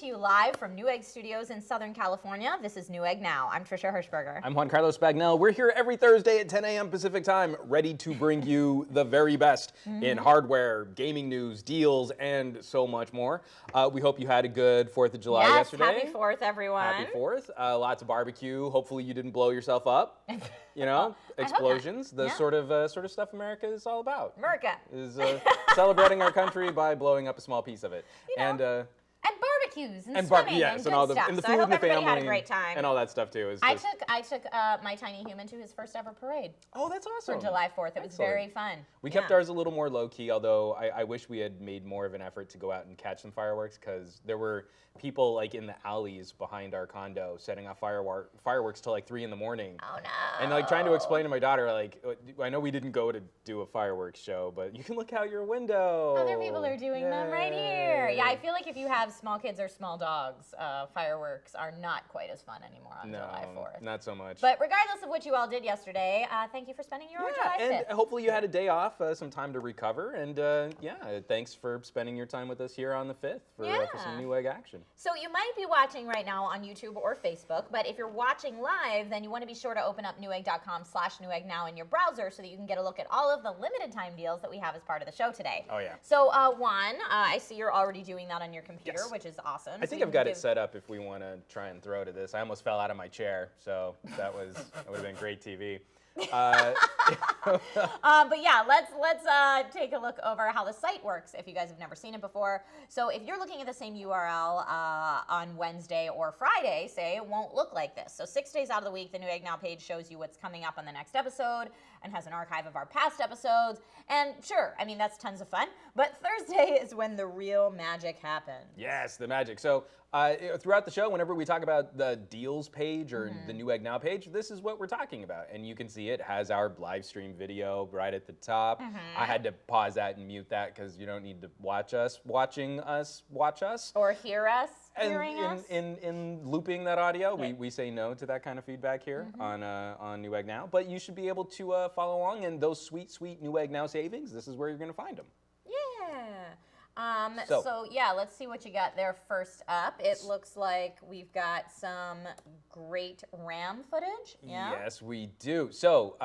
to you live from Newegg Studios in Southern California. This is Newegg Now. I'm Trisha Hirschberger. I'm Juan Carlos Bagnell. We're here every Thursday at 10 a.m. Pacific time, ready to bring you the very best in hardware, gaming news, deals, and so much more. We hope you had a good 4th of July yesterday. Happy 4th, everyone. Happy 4th. Lots of barbecue. Hopefully you didn't blow yourself up. You know, explosions, the sort of stuff America is all about. America. Is celebrating our country by blowing up a small piece of it. You know, and barbecues and swimming and all the stuff. And the food I hope and the everybody family had a great time. and all that stuff too. I took my tiny human to his first ever parade. Oh, that's awesome. For July 4th. It was very fun. We kept ours a little more low key, although I wish we had made more of an effort to go out and catch some fireworks, because there were people like in the alleys behind our condo setting off fireworks till like 3 in the morning. Oh no. And like trying to explain to my daughter, like, I know we didn't go to do a fireworks show, but you can look out your window. Other people are doing them right here. Yeah, I feel like if you have small kids or small dogs, fireworks are not quite as fun anymore on July 4th. Not so much. But regardless of what you all did yesterday, thank you for spending your July 5th. And hopefully you had a day off, some time to recover, and thanks for spending your time with us here on the 5th for some Newegg action. So you might be watching right now on YouTube or Facebook, but if you're watching live, then you want to be sure to open up Newegg.com/Newegg now in your browser so that you can get a look at all of the limited time deals that we have as part of the show today. Oh yeah. So Juan, I see you're already doing that on your computer, which is awesome. I think I've got it set up if we want to try and throw to this. I almost fell out of my chair, so that would have been great TV. But yeah, let's take a look over how the site works if you guys have never seen it before. So if you're looking at the same URL on Wednesday or Friday, say, it won't look like this. So 6 days out of the week, the Newegg Now page shows you what's coming up on the next episode and has an archive of our past episodes. And sure, I mean, that's tons of fun. But Thursday is when the real magic happens. Yes, the magic. So throughout the show, whenever we talk about the deals page or the Newegg Now page, this is what we're talking about. And you can see it has our live stream video right at the top. I had to pause that and mute that because you don't need to watch us watching us watch us. Or hear us and hearing us. In looping that audio, we say no to that kind of feedback here on Newegg Now. But you should be able to follow along, and those sweet, sweet Newegg Now savings, this is where you're going to find them. Yeah. So yeah, let's see what you got there first up. It looks like we've got some great RAM footage. Yeah? Yes, we do. So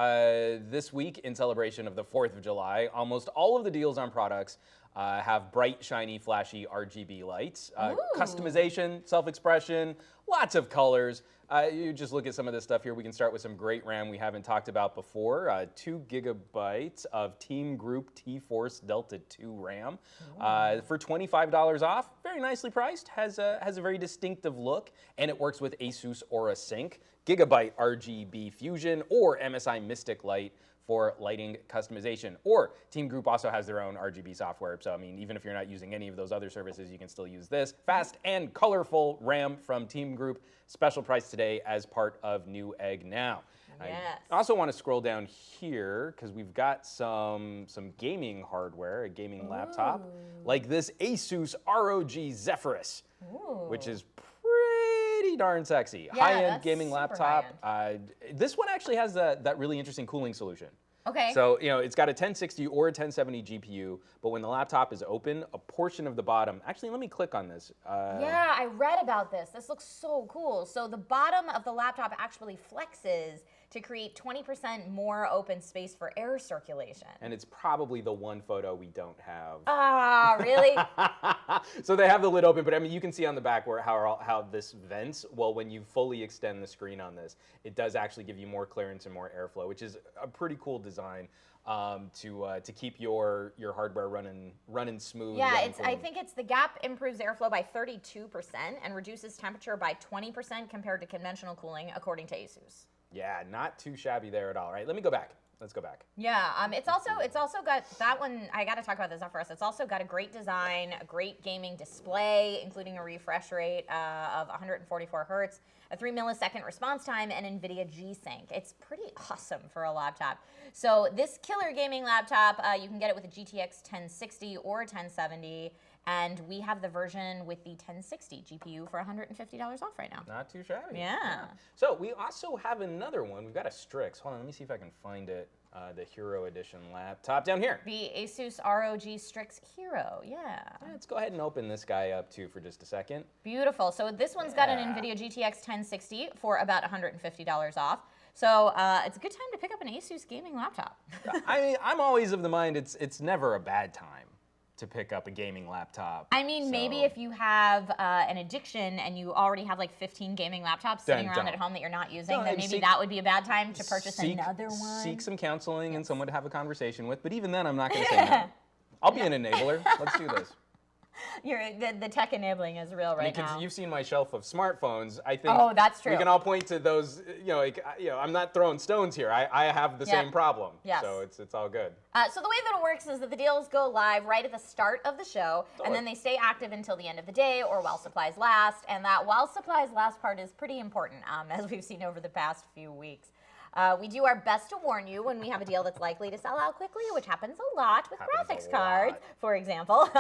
this week, in celebration of the 4th of July, almost all of the deals on products have bright, shiny, flashy RGB lights. Customization, self-expression, lots of colors. You just look at some of this stuff here. We can start with some great RAM we haven't talked about before. 2 gigabytes of Team Group T-Force Delta 2 RAM for $25 off. Very nicely priced. Has a very distinctive look, and it works with Asus Aura Sync, Gigabyte RGB Fusion, or MSI Mystic Light for lighting customization. Or Team Group also has their own RGB software, so I mean, even if you're not using any of those other services, you can still use this. Fast and colorful RAM from Team Group, special price today as part of Newegg Now. Yes. I also want to scroll down here because we've got some gaming hardware, a gaming laptop, like this Asus ROG Zephyrus, which is pretty darn sexy. High-end gaming laptop. This one actually has that really interesting cooling solution. Okay. So, you know, it's got a 1060 or a 1070 GPU, but when the laptop is open, a portion of the bottom, actually, let me click on this. Yeah, I read about this. This looks so cool. So the bottom of the laptop actually flexes to create 20% more open space for air circulation. And it's probably the one photo we don't have. Ah, really? So they have the lid open, but I mean, you can see on the back how this vents. Well, when you fully extend the screen on this, it does actually give you more clearance and more airflow, which is a pretty cool design to keep your hardware running smooth. Yeah, I think the gap improves airflow by 32% and reduces temperature by 20% compared to conventional cooling, according to Asus. Yeah, not too shabby there at all, right? Let me go back. Let's go back. Yeah, it's also got that one. I got to talk about this Zephyrus. It's also got a great design, a great gaming display, including a refresh rate of 144 hertz, a 3 millisecond response time, and NVIDIA G-Sync. It's pretty awesome for a laptop. So this killer gaming laptop, you can get it with a GTX 1060 or 1070. And we have the version with the 1060 GPU for $150 off right now. Not too shabby. Yeah. So we also have another one. We've got a Strix. Hold on, let me see if I can find it. the Hero Edition laptop down here. The Asus ROG Strix Hero, yeah. Let's go ahead and open this guy up too for just a second. Beautiful. So this one's got an NVIDIA GTX 1060 for about $150 off. So it's a good time to pick up an Asus gaming laptop. I mean, I'm always of the mind it's never a bad time to pick up a gaming laptop. I mean, maybe if you have an addiction and you already have like 15 gaming laptops sitting around at home that you're not using, then maybe that would be a bad time to purchase another one. Seek some counseling and someone to have a conversation with, but even then I'm not going to say no. I'll be an enabler. Let's do this. The tech enabling is real right now. You've seen my shelf of smartphones. I think that's true. We can all point to those. I'm not throwing stones here. I have the same problem. Yes. So it's all good. So the way that it works is that the deals go live right at the start of the show, and then they stay active until the end of the day or while supplies last. And that while supplies last part is pretty important, as we've seen over the past few weeks. We do our best to warn you when we have a deal that's likely to sell out quickly, which happens a lot with graphics cards, for example.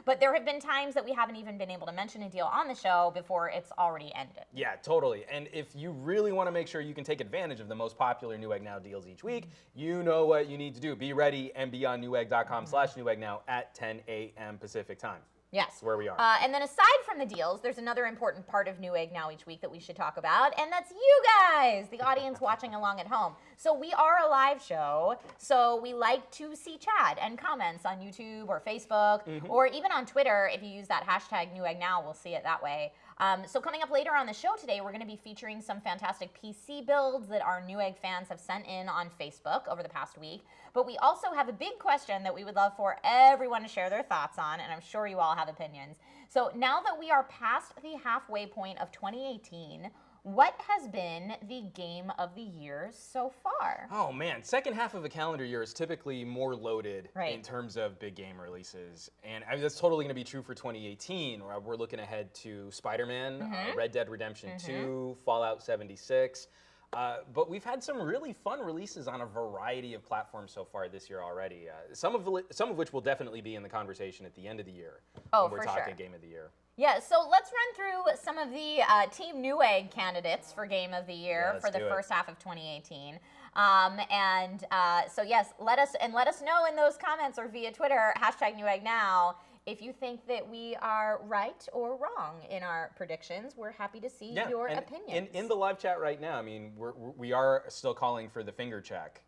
But there have been times that we haven't even been able to mention a deal on the show before it's already ended. Yeah, totally. And if you really want to make sure you can take advantage of the most popular Newegg Now deals each week, you know what you need to do. Be ready and be on Newegg.com/Newegg Now at 10 a.m. Pacific time. Yes. That's where we are. And then aside from the deals, there's another important part of Newegg Now each week that we should talk about, and that's you guys, the audience watching along at home. So we are a live show, so we like to see chat and comments on YouTube or Facebook, or even on Twitter. If you use that hashtag Newegg Now, we'll see it that way. So coming up later on the show today, we're going to be featuring some fantastic PC builds that our Newegg fans have sent in on Facebook over the past week. But we also have a big question that we would love for everyone to share their thoughts on, and I'm sure you all have opinions. So now that we are past the halfway point of 2018, what has been the game of the year so far? Oh man, second half of a calendar year is typically more loaded in terms of big game releases. And that's totally going to be true for 2018. We're looking ahead to Spider-Man, Red Dead Redemption 2, Fallout 76. But we've had some really fun releases on a variety of platforms so far this year already. Some of which will definitely be in the conversation at the end of the year when we're talking Game of the Year. Yeah, so let's run through some of the Team Newegg candidates for Game of the Year for the first half of 2018. So yes, let us know in those comments or via Twitter, hashtag Newegg Now, if you think that we are right or wrong in our predictions. We're happy to see your opinions. In the live chat right now, I mean, we are still calling for the finger check.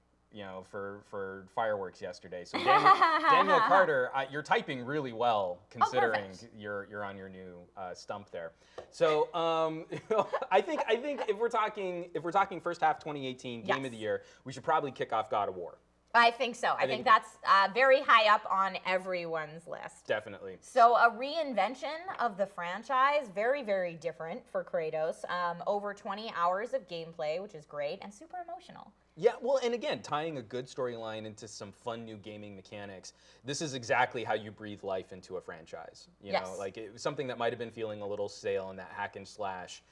For fireworks yesterday. So Daniel Carter, you're typing really well considering you're on your new stump there. So I think if we're talking first half 2018 Game of the Year, we should probably kick off God of War. I think so. I think that's very high up on everyone's list. Definitely. So a reinvention of the franchise, very, very different for Kratos. Over 20 hours of gameplay, which is great, and super emotional. Yeah, well, and again, tying a good storyline into some fun new gaming mechanics. This is exactly how you breathe life into a franchise. You know, like it was something that might have been feeling a little stale in that hack and slash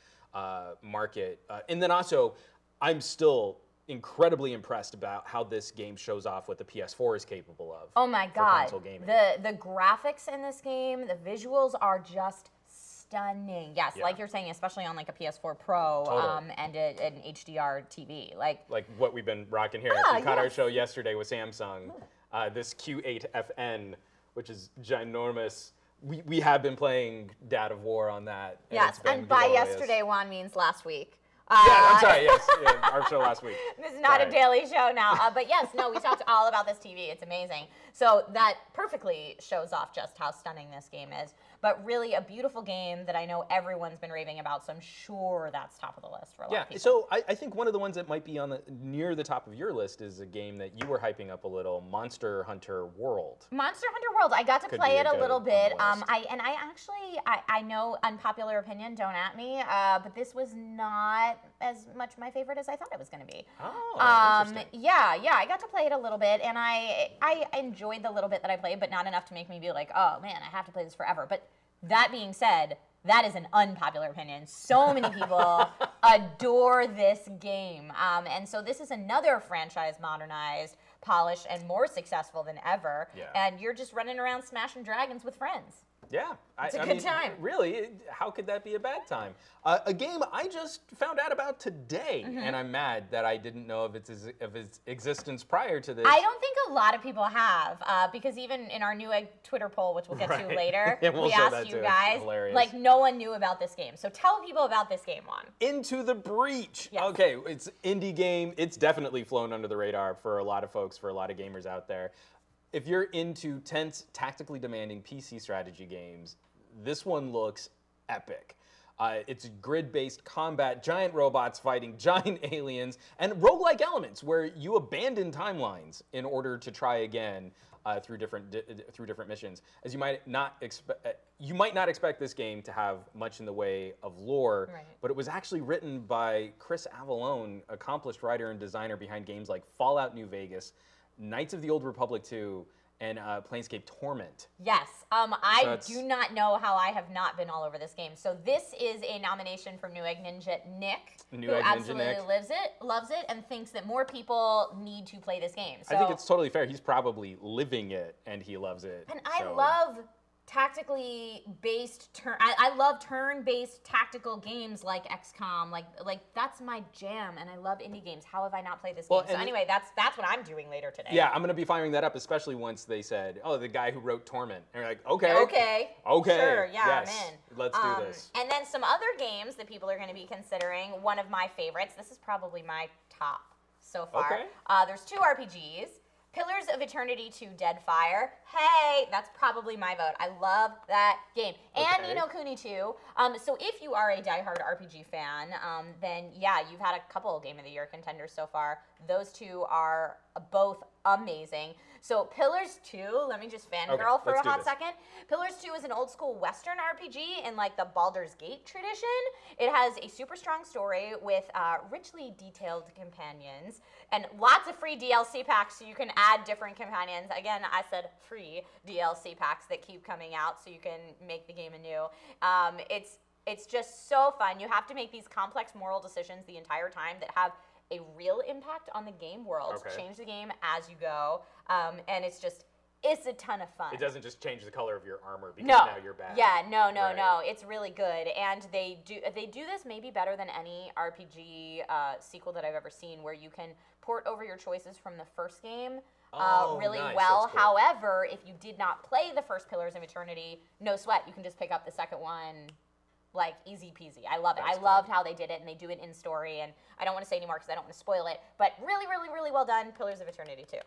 market. And then also, I'm still incredibly impressed about how this game shows off what the PS4 is capable of. Oh my God, console gaming. The graphics in this game, the visuals are just stunning. Yes, like you're saying, especially on like a PS4 Pro and an HDR TV. Like what we've been rocking here. We caught our show yesterday with Samsung. This Q8FN, which is ginormous. We have been playing Dad of War on that. Yes, and by yesterday, Juan means last week. I'm sorry, yes, our show last week. This is not a daily show now, but yes, no, we talked all about this TV. It's amazing. So that perfectly shows off just how stunning this game is. But really a beautiful game that I know everyone's been raving about, so I'm sure that's top of the list for a lot of people. So I think one of the ones that might be on near the top of your list is a game that you were hyping up a little, Monster Hunter World. Monster Hunter World, I got to play it a little bit. I know, unpopular opinion, don't at me, but this was not as much my favorite as I thought it was going to be. Oh, interesting. Yeah, I got to play it a little bit, and I enjoyed the little bit that I played, but not enough to make me be like, oh man, I have to play this forever. But that being said, that is an unpopular opinion. So many people adore this game. And so this is another franchise modernized, polished, and more successful than ever. Yeah. And you're just running around smashing dragons with friends. Yeah. It's a good time. Really, how could that be a bad time? A game I just found out about today, and I'm mad that I didn't know of its existence prior to this. I don't think a lot of people have, because even in our Newegg Twitter poll, which we'll get to later, Yeah, we'll we show asked that you too. guys, It's hilarious. like no one knew about this game. So tell people about this game, Juan. Into the Breach. Yes. Okay, it's indie game. It's definitely flown under the radar for a lot of folks, for a lot of gamers out there. If you're into tense, tactically demanding PC strategy games, this one looks epic. It's grid-based combat, giant robots fighting giant aliens, and roguelike elements where you abandon timelines in order to try again through different missions. As you might not expect this game to have much in the way of lore, but it was actually written by Chris Avallone, accomplished writer and designer behind games like Fallout New Vegas, Knights of the Old Republic 2, and Planescape Torment. Yes, I do not know how I have not been all over this game. So this is a nomination from Newegg Ninja Nick, who absolutely loves it, and thinks that more people need to play this game. So, I think it's totally fair. He's probably living it, and he loves it. And I love tactically based I love turn-based tactical games like XCOM. Like that's my jam, and I love indie games. How have I not played this game? So anyway, that's what I'm doing later today. Yeah, I'm gonna be firing that up, especially once they said, "Oh, the guy who wrote Torment," and you're like, "Okay, sure, yeah, yes, I'm in. Let's do this." And then some other games that people are going to be considering. One of my favorites. This is probably my top so far. Okay. There's two RPGs. Pillars of Eternity 2 Deadfire. Hey, that's probably my vote. I love that game. And Ni no Kuni 2. So if you are a diehard RPG fan, then yeah, you've had a couple Game of the Year contenders so far. Those two are both amazing. So Pillars 2, let me just fangirl for a hot second. Pillars 2 is an old school Western RPG in like the Baldur's Gate tradition. It has a super strong story with richly detailed companions and lots of free DLC packs so you can add different companions. Again, I said free DLC packs that keep coming out so you can make the game anew. It's just so fun. You have to make these complex moral decisions the entire time that have a real impact on the game world. Change the game as you go, and it's a ton of fun. It doesn't just change the color of your armor because now you're bad. Yeah, no. It's really good, and they do this maybe better than any RPG sequel that I've ever seen, where you can port over your choices from the first game really well. Cool. However, if you did not play the first Pillars of Eternity, no sweat. You can just pick up the second one. Like easy peasy. I love it. I loved how they did it, and they do it in story. And I don't want to say anymore because I don't want to spoil it. But really, really, really well done. Pillars of Eternity 2,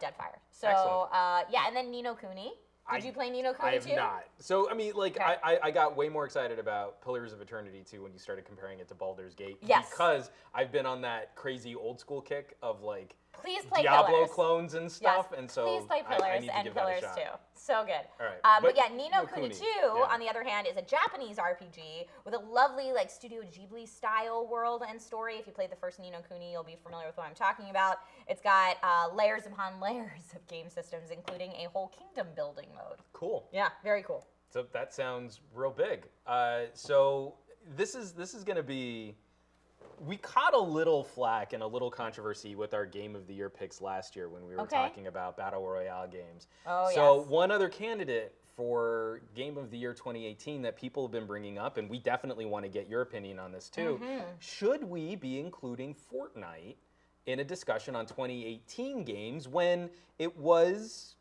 Deadfire. So yeah, and then Ni no Kuni. Did you play Ni no Kuni 2? I have not. So I mean, like I got way more excited about Pillars of Eternity 2 when you started comparing it to Baldur's Gate. Yes. Because I've been on that crazy old school kick of like please play Diablo Pillars. clones and stuff, Yes, and so please play Pillars I need to and give Pillars that a shot. 2. So good. All right. But yeah, Ni no Kuni 2, on the other hand, is a Japanese RPG with a lovely like Studio Ghibli style world and story. If you played the first Ni no Kuni, you'll be familiar with what I'm talking about. It's got layers upon layers of game systems, including a whole kingdom building mode. Cool. Yeah, very cool. So that sounds real big. So this is going to be. We caught a little flack and a little controversy with our Game of the Year picks last year when we were talking about Battle Royale games. So one other candidate for Game of the Year 2018 that people have been bringing up, and we definitely want to get your opinion on this too, should we be including Fortnite in a discussion on 2018 games when it was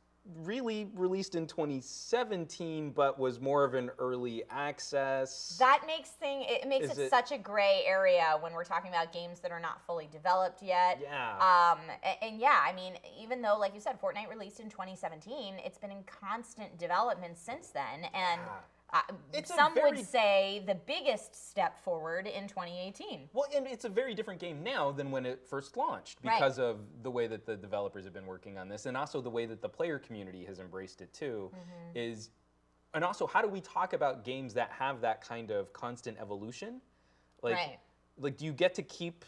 really released in 2017 but was more of an early access? That makes it such a gray area when we're talking about games that are not fully developed yet. Yeah. And yeah, I mean, even though, like you said, Fortnite released in 2017, it's been in constant development since then, and some would say the biggest step forward in 2018. Well, and it's a very different game now than when it first launched because of the way that the developers have been working on this, and also the way that the player community has embraced it too. And also, how do we talk about games that have that kind of constant evolution? Like do you get to keep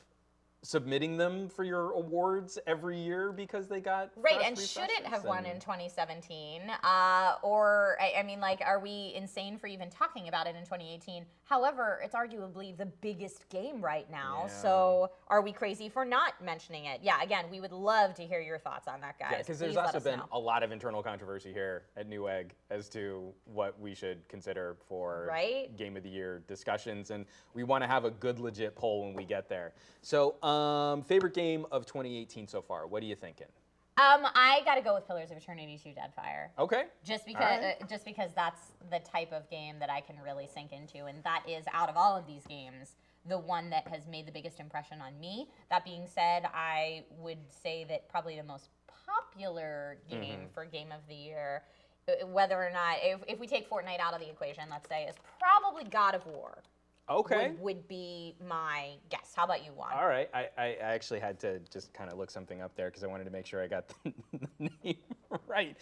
submitting them for your awards every year because they got Right, fresh and should it have refreshes won in 2017? Or, I mean, like, are we insane for even talking about it in 2018? However, it's arguably the biggest game right now, Yeah. so are we crazy for not mentioning it? Yeah, again, we would love to hear your thoughts on that, guys. Yeah, because there's Please let also us been know. a lot of internal controversy here at Newegg as to what we should consider for Right? Game of the Year discussions, and we want to have a good, legit poll when we get there. So, favorite game of 2018 so far? What are you thinking? I gotta go with Pillars of Eternity 2 Deadfire. Okay. Just because, right. just because that's the type of game that I can really sink into, and that is, out of all of these games, the one that has made the biggest impression on me. That being said, I would say that probably the most popular game for Game of the Year, whether or not, if we take Fortnite out of the equation, let's say, is probably God of War. Okay. Would be my guess. How about you, Juan? All right. I actually had to just kind of look something up there because I wanted to make sure I got the name right.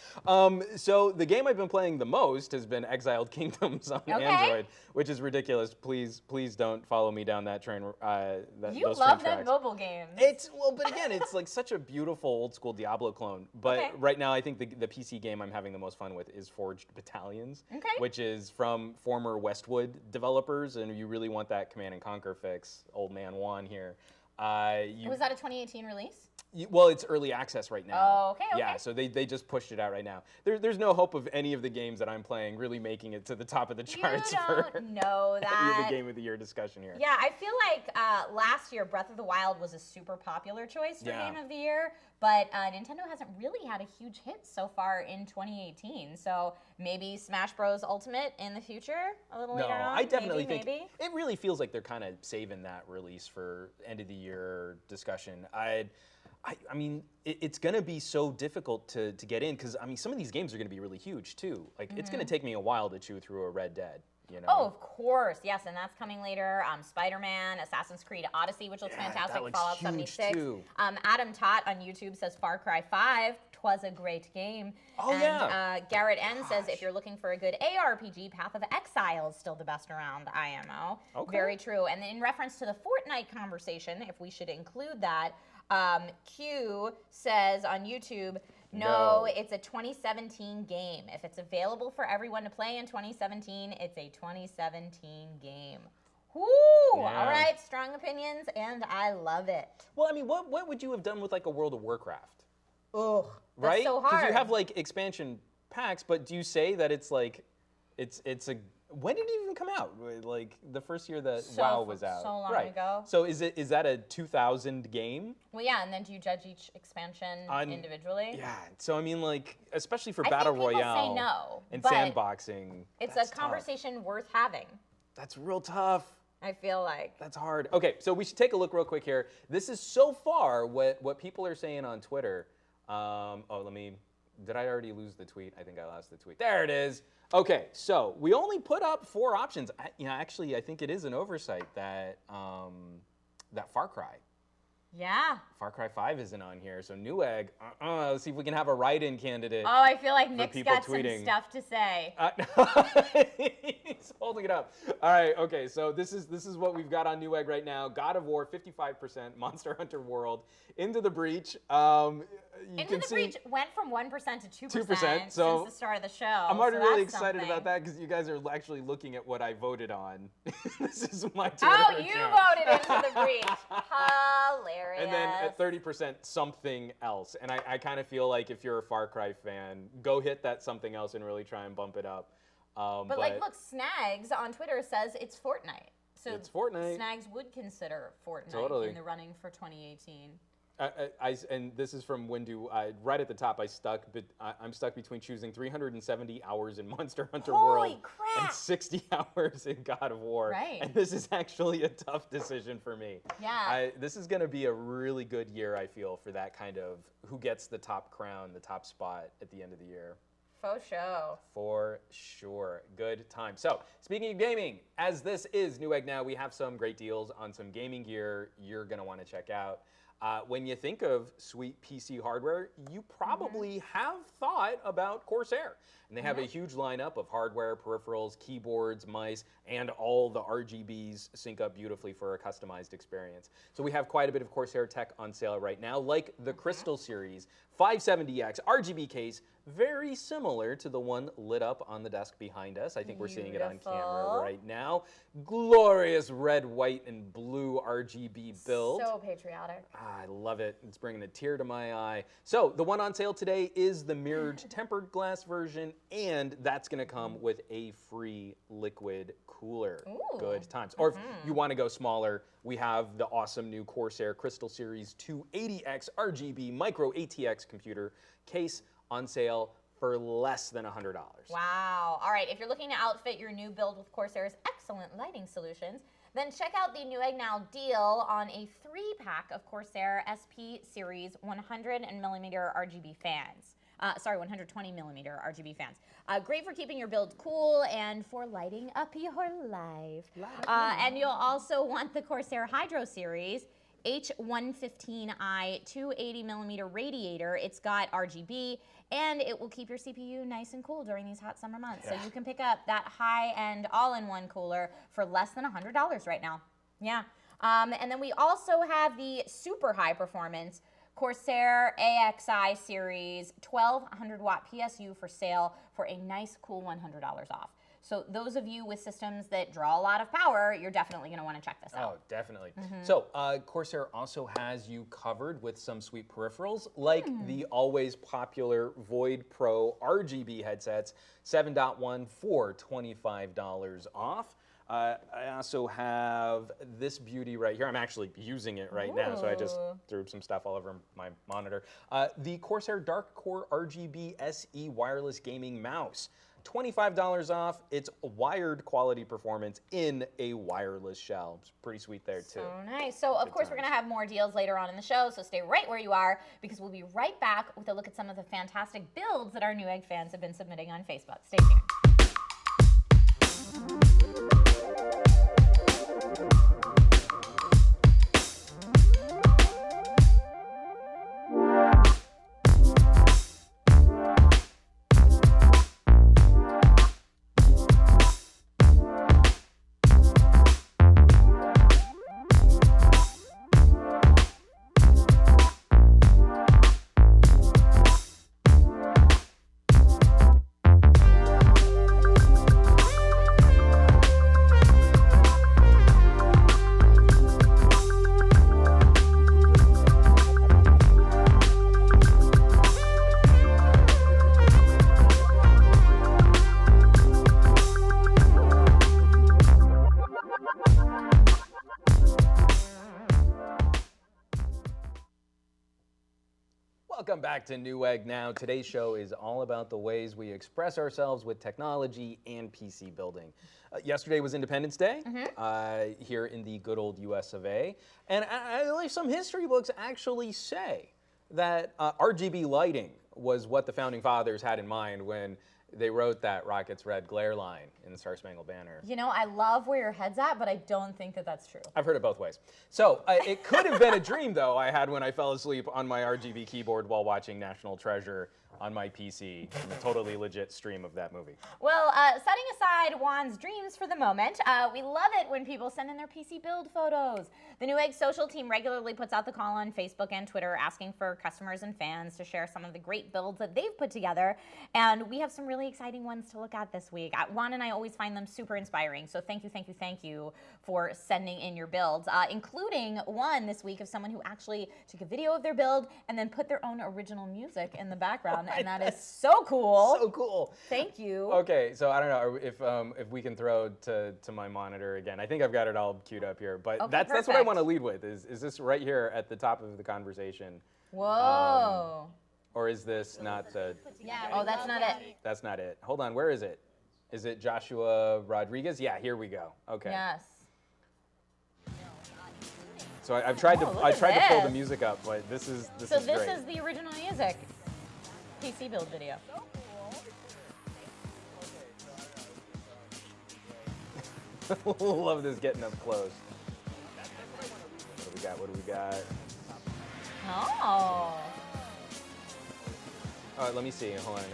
So the game I've been playing the most has been Exiled Kingdoms on Android, which is ridiculous. Please don't follow me down that train. You those love train them tracks. mobile games. But again, it's like such a beautiful old school Diablo clone. But right now, I think the PC game I'm having the most fun with is Forged Battalions, which is from former Westwood developers, and you really want that Command and Conquer fix, old man Juan here. Was that a 2018 release? Well, it's early access right now. Oh, okay. Yeah, so they just pushed it out right now. There's no hope of any of the games that I'm playing really making it to the top of the charts You don't know that. the Game of the Year discussion here. Yeah, I feel like last year Breath of the Wild was a super popular choice for Game of the Year, but Nintendo hasn't really had a huge hit so far in 2018. So maybe Smash Bros. Ultimate in the future, a little later on. No, I definitely think maybe. it really feels like they're kind of saving that release for end of the year discussion. I mean, it's going to be so difficult to get in because, I mean, some of these games are going to be really huge, too. Like, it's going to take me a while to chew through a Red Dead, you know? Oh, of course. Yes, and that's coming later. Spider-Man, Assassin's Creed Odyssey, which looks fantastic, that looks Fallout huge, 76. too. Adam Tot on YouTube says Far Cry 5, 'twas a great game. Oh, and, yeah. Garrett N says if you're looking for a good ARPG, Path of Exile is still the best around, IMO. Okay. Very true. And in reference to the Fortnite conversation, if we should include that, Q says on YouTube, no, it's a 2017 game. If it's available for everyone to play in 2017, it's a 2017 game. Whoo! Yeah. All right, strong opinions, and I love it. Well, I mean, what would you have done with, like, a World of Warcraft? Ugh, that's Right? so hard. Because you have, like, expansion packs, but do you say that it's, like, it's a... When did it even come out? Like the first year that WoW was out. So long ago. So is that a 2000 game? Well, yeah, and then do you judge each expansion individually? Yeah. So I mean, like, especially for I Battle think people Royale say no, and but sandboxing, it's that's a conversation tough. worth having. That's real tough. I feel like. That's hard. Okay, so we should take a look real quick here. This is so far what people are saying on Twitter. Did I already lose the tweet? I think I lost the tweet. There it is. Okay, so we only put up 4 options. Actually, I think it is an oversight that Far Cry. Yeah. Far Cry 5 isn't on here, so Newegg, let's see if we can have a write-in candidate. Oh, I feel like Nick's people got tweeting. some stuff to say. He's holding it up. All right, okay, so this is what we've got on Newegg right now. God of War, 55%. Monster Hunter World. Into the Breach. Into the Breach went from 1% to 2%, 2%, so since the start of the show. I'm already really excited something. about that because you guys are actually looking at what I voted on. This is my Twitter Oh, you account. voted Into the Breach. Hilarious. And then at 30%, something else. And I kind of feel like if you're a Far Cry fan, go hit that something else and really try and bump it up. But like, look, Snags on Twitter says it's Fortnite. So it's Fortnite. Snags would consider Fortnite Totally. in the running for 2018. And this is from Windu. Right at the top, I'm stuck between choosing 370 hours in Monster Hunter Holy World crap. and 60 hours in God of War. Right. And this is actually a tough decision for me. Yeah. This is going to be a really good year, I feel, for that kind of who gets the top crown, the top spot at the end of the year. Faux show. For sure. Good time. So, speaking of gaming, as this is Newegg Now, we have some great deals on some gaming gear you're going to want to check out. When you think of sweet PC hardware, you probably have thought about Corsair. And they have a huge lineup of hardware, peripherals, keyboards, mice, and all the RGBs sync up beautifully for a customized experience. So we have quite a bit of Corsair tech on sale right now, like the Crystal Series 570X RGB case, very similar to the one lit up on the desk behind us. I think we're seeing it on camera right now. Glorious red, white, and blue RGB build. So patriotic. I love it. It's bringing a tear to my eye. So the one on sale today is the mirrored tempered glass version, and that's going to come with a free liquid cooler. Ooh. Good times. Or if you want to go smaller, we have the awesome new Corsair Crystal Series 280X RGB Micro ATX computer case on sale for less than $100. Wow. All right, if you're looking to outfit your new build with Corsair's excellent lighting solutions, then check out the Newegg Now deal on a 3-pack of Corsair SP Series 100mm RGB fans. 120mm RGB fans. Great for keeping your build cool and for lighting up your life. And you'll also want the Corsair Hydro Series H115i 280mm radiator. It's got RGB, and it will keep your CPU nice and cool during these hot summer months. So you can pick up that high-end all-in-one cooler for less than $100 right now. Yeah. And then we also have the super high-performance Corsair AXI Series 1200-watt PSU for sale for a nice, cool $100 off. So those of you with systems that draw a lot of power, you're definitely going to want to check this out. Oh, definitely. So Corsair also has you covered with some sweet peripherals, like the always popular Void Pro RGB headsets, 7.1 for $25 off. I also have this beauty right here. I'm actually using it right now, so I just threw some stuff all over my monitor. The Corsair Dark Core RGB SE wireless gaming mouse. $25 off. It's wired quality performance in a wireless shell. It's pretty sweet there too. So nice. So of course we're going to have more deals later on in the show, so stay right where you are because we'll be right back with a look at some of the fantastic builds that our Newegg fans have been submitting on Facebook. Stay tuned. Welcome back to Newegg Now. Today's show is all about the ways we express ourselves with technology and PC building. Yesterday was Independence Day here in the good old US of A. And I believe some history books actually say that RGB lighting was what the Founding Fathers had in mind when they wrote that Rocket's Red Glare line in the Star Spangled Banner. You know, I love where your head's at, but I don't think that that's true. I've heard it both ways. So it could have been a dream, though, I had when I fell asleep on my RGB keyboard while watching National Treasure on my PC, a totally legit stream of that movie. Well, setting aside Juan's dreams for the moment, we love it when people send in their PC build photos. The Newegg social team regularly puts out the call on Facebook and Twitter asking for customers and fans to share some of the great builds that they've put together, and we have some really exciting ones to look at this week. Juan and I always find them super inspiring, so thank you for sending in your builds, including one this week of someone who actually took a video of their build and then put their own original music in the background. And that is so cool. So cool. Thank you. Okay, so I don't know if we can throw to my monitor again. I think I've got it all queued up here, but Okay, that's what I want to lead with. Is this right here at the top of the conversation? Whoa. Or is this not the? Yeah. Oh, that's not it. That's not it. Hold on. Where is it? Is it Joshua Rodriguez? Yeah, here we go. Okay. Yes. So I've tried to look at pull the this. music up, but this is great. So this is the original music. PC build video. Love this getting up close. What do we got? Oh. All right, let me see. Hold on. Can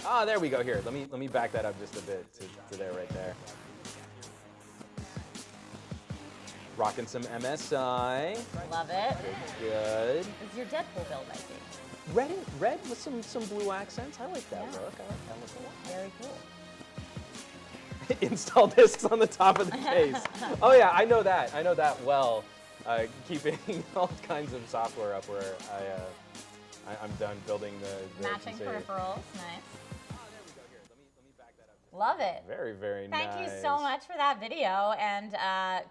I? Oh, there we go. Here, let me back that up just a bit to there, right there. Rocking some MSI. Love it. Good. It's your Deadpool build, I think. Red with some blue accents. I like that look. I like that look a lot. Very cool. Install discs on the top of the case. Oh yeah, I know that. I know that well. Keeping all kinds of software up where I'm done building the Matching PC. peripherals, nice. Oh, there we go. Here, let me back that up. Love it. Very, very nice. Thank you so much for that video, and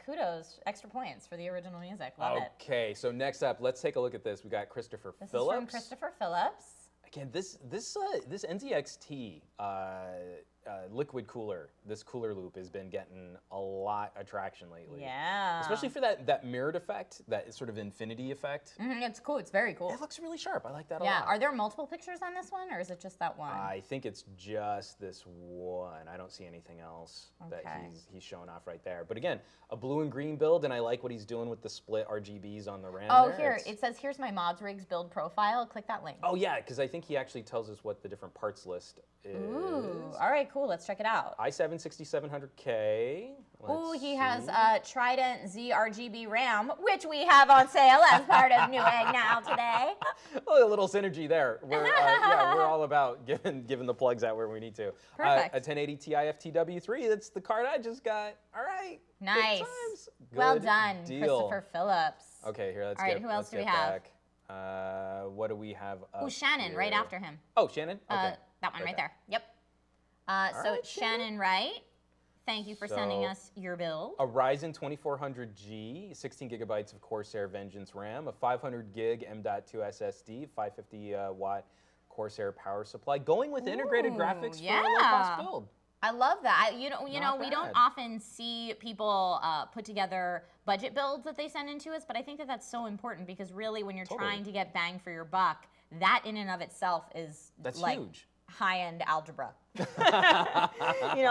kudos, extra points for the original music. Love it. Okay, so next up, let's take a look at this. We got Christopher This Phillips. is from Christopher Phillips. Again, this NZXT liquid cooler, this cooler loop has been getting a lot of traction lately. Yeah. Especially for that mirrored effect, that sort of infinity effect. It's cool. It's very cool. It looks really sharp. I like that a Yeah. lot. Are there multiple pictures on this one, or is it just that one? I think it's just this one. I don't see anything else that Okay. he's showing off right there. But again, a blue and green build, and I like what he's doing with the split RGBs on the RAM. Oh, there. here, It's- it says, here's my Mods Rigs build profile. Click that link. Oh yeah, because I think he actually tells us what the different parts list is. Ooh, all right, cool. Let's check it out. i7 6700K. Ooh, Let's he has see. Trident Z RGB RAM, which we have on sale as part of Newegg now today. Oh, a little synergy there. We're all about giving the plugs out where we need to. Perfect. A 1080 Ti FTW3. That's the card I just got. All right. good Nice. times. Well Good done, deal. Christopher Phillips. Okay, here, let's All right, get who else let's do we get have? back. What do we have up Ooh, Shannon, right here? after him. Oh, Shannon? Okay. That one right there. there. Yep. So right, Shannon Wright, thank you for sending So- us your build. A Ryzen 2400G, 16 gigabytes of Corsair Vengeance RAM, a 500 gig M.2 SSD, 550 watt Corsair power supply, going with integrated Ooh, graphics yeah. for a low-cost build. I love that. You know, Not we don't bad. often see people put together budget builds that they send into us, but I think that that's so important because really, when you're Totally. trying to get bang for your buck, that in and of itself is That's like huge. high-end algebra.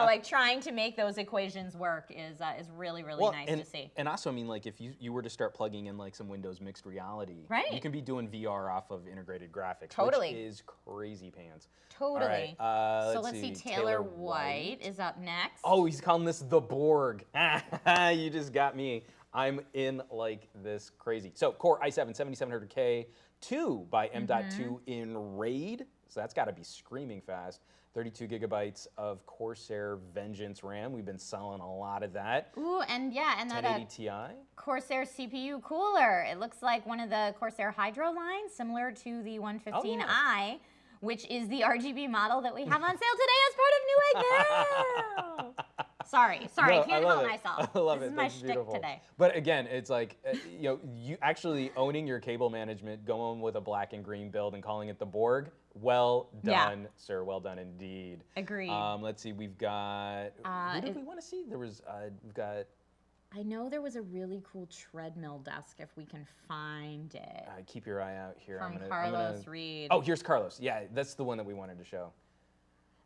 Like trying to make those equations work is really nice to see. And also, I mean, like, if you were to start plugging in like some Windows mixed reality, Right. you can be doing VR off of integrated graphics, Totally. which is crazy pants. Totally. All right, So let's see. Taylor White is up next. Oh, he's calling this the Borg. You just got me. I'm in like this crazy. So Core i7 7700K 2 by M.2 in RAID. So that's got to be screaming fast. 32 gigabytes of Corsair Vengeance RAM. We've been selling a lot of that. Ooh, and that 1080 Ti. Corsair CPU cooler. It looks like one of the Corsair Hydro lines, similar to the 115i, which is the RGB model that we have on sale today as part of Newegg Now. Sorry, No, can't help myself. I love this it. is my That's shtick beautiful. today. But again, it's like, you actually owning your cable management, going with a black and green build and calling it the Borg. Well done, sir. Well done indeed. Agreed. Let's see. We've got. Who did we want to see? There was. We've got. I know there was a really cool treadmill desk if we can find it. Keep your eye out here. From I'm Carlos gonna, Reed. Oh, here's Carlos. Yeah, that's the one that we wanted to show.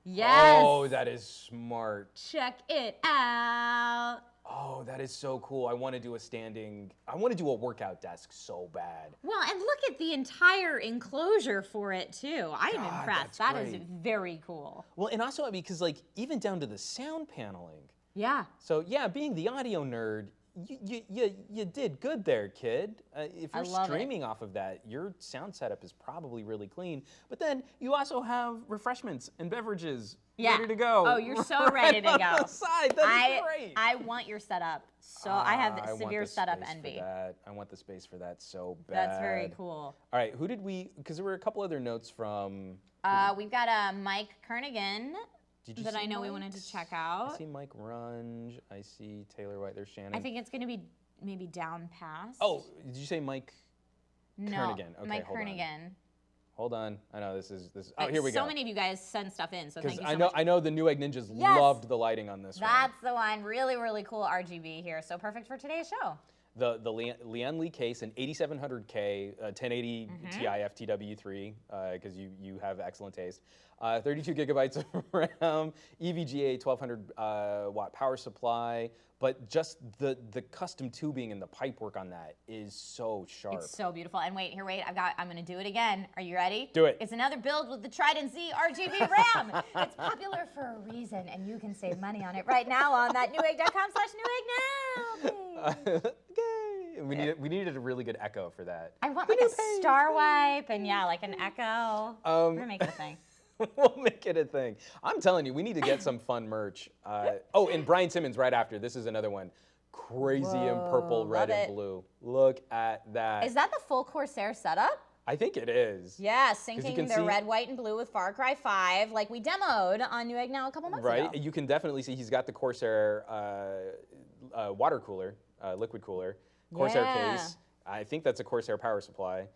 Yes. Oh, that is smart. Check it out. Oh, that is so cool. I want to do a workout desk so bad. Well, and look at the entire enclosure for it too. I am God, impressed. that's That is great. very cool. Well, and also because like even down to the sound paneling. Yeah. So yeah, being the audio nerd, you did good there, kid. If you're love it. streaming off of that, your sound setup is probably really clean. But then you also have refreshments and beverages ready to go. Oh, you're so ready to on go. the side. That is great. I want your setup. So I have I want severe the setup space for envy. that. I want the space for that so bad. That's very cool. All right, who did we? Because there were a couple other notes from. We've got Mike Kernigan Did you that see I know we Mike's? wanted to check I out. see Mike Runge. I see Taylor White. There's Shannon. I think it's going to be maybe down past. Oh, did you say Mike? no, Kernigan. Okay, Mike hold on. Kernigan. Hold on. I know this is. Oh, here we go. So many of you guys send stuff in, so thank Because you so much. I know the Newegg Ninjas Yes. loved the lighting on this one. That's the one. Really, really cool RGB here. So perfect for today's show. Lian Li case, an 8700K 1080 Ti FTW3, because you have excellent taste. 32 gigabytes of RAM, EVGA 1200 watt power supply, but just the custom tubing and the pipework on that is so sharp. It's so beautiful. And wait, I'm gonna do it again. Are you ready? Do it. It's another build with the Trident Z RGB RAM. It's popular for a reason, and you can save money on it right now on that Newegg.com/Newegg now. Okay. We needed a really good echo for that. I want like a star wipe and like an echo. We're gonna make it a thing. We'll make it a thing. I'm telling you, we need to get some fun merch. Oh, and Brian Simmons right after. This is another one. Crazy in purple, red, and blue. Look at that. Is that the full Corsair setup? I think it is. Yeah, syncing the red, white, and blue with Far Cry 5, like we demoed on Newegg now a couple months ago. Right, you can definitely see he's got the Corsair water cooler, liquid cooler, Corsair case. I think that's a Corsair power supply.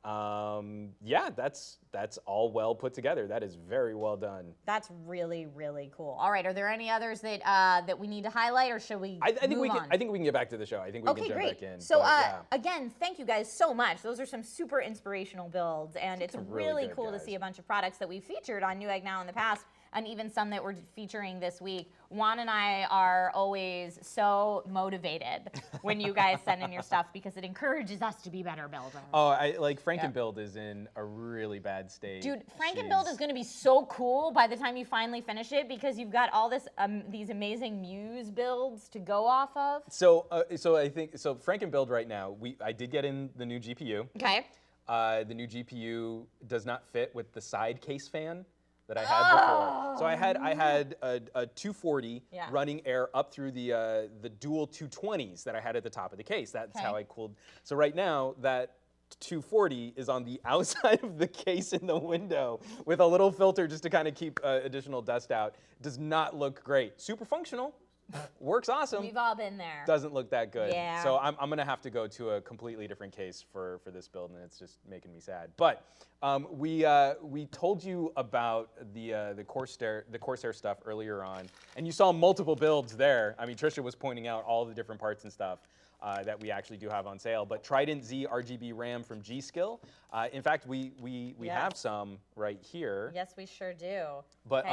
Yeah, that's all well put together. That is very well done. That's really, really cool. All right, are there any others that that we need to highlight, or should we I think move we can. on? I think we can get back to the show. I think we can jump great. back in. So yeah. again, thank you guys so much. Those are some super inspirational builds, and it's really cool to see a bunch of products that we've featured on Newegg now in the past, and even some that we're featuring this week. Juan and I are always so motivated when you guys send in your stuff because it encourages us to be better builders. Oh, like Frankenbuild is in a really bad state. Dude, Frankenbuild is going to be so cool by the time you finally finish it because you've got all this these amazing Muse builds to go off of. So I think Frankenbuild right now. I did get in the new GPU. Okay. The new GPU does not fit with the side case fan that I had before. So I had a 240 running air up through the dual 220s that I had at the top of the case. That's how I cooled. So right now that 240 is on the outside of the case in the window with a little filter just to kind of keep additional dust out. Does not look great. Super functional. Works awesome. We've all been there. Doesn't look that good. Yeah. So I'm going to have to go to a completely different case for this build, and it's just making me sad. But we told you about the Corsair stuff earlier on, and you saw multiple builds there. I mean, Trisha was pointing out all the different parts and stuff that we actually do have on sale. But Trident Z RGB RAM from G-Skill. In fact, we have some right here. Yes, we sure do. But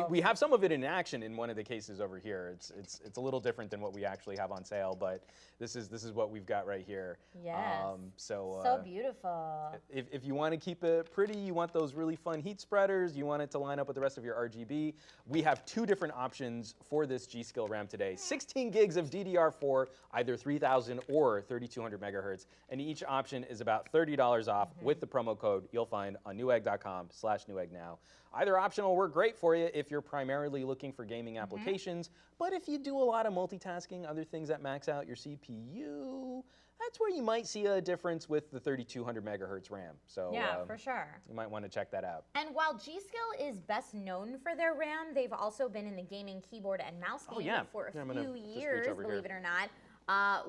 we have some of it in action in one of the cases over here. It's a little different than what we actually have on sale, but this is what we've got right here. Yes. So beautiful. If you want to keep it pretty, you want those really fun heat spreaders, you want it to line up with the rest of your RGB, we have two different options for this G-Skill RAM today. 16 gigs of DDR4, either 3000 or 3200 megahertz, and each option is about $30 off with the promo code you'll find on Newegg.com/Newegg now. Either option will work great for you if you're primarily looking for gaming applications, but if you do a lot of multitasking, other things that max out your CPU, that's where you might see a difference with the 3200 megahertz RAM. So yeah, for sure. You might want to check that out. And while G-Skill is best known for their RAM, they've also been in the gaming keyboard and mouse game for a few years, believe it or not.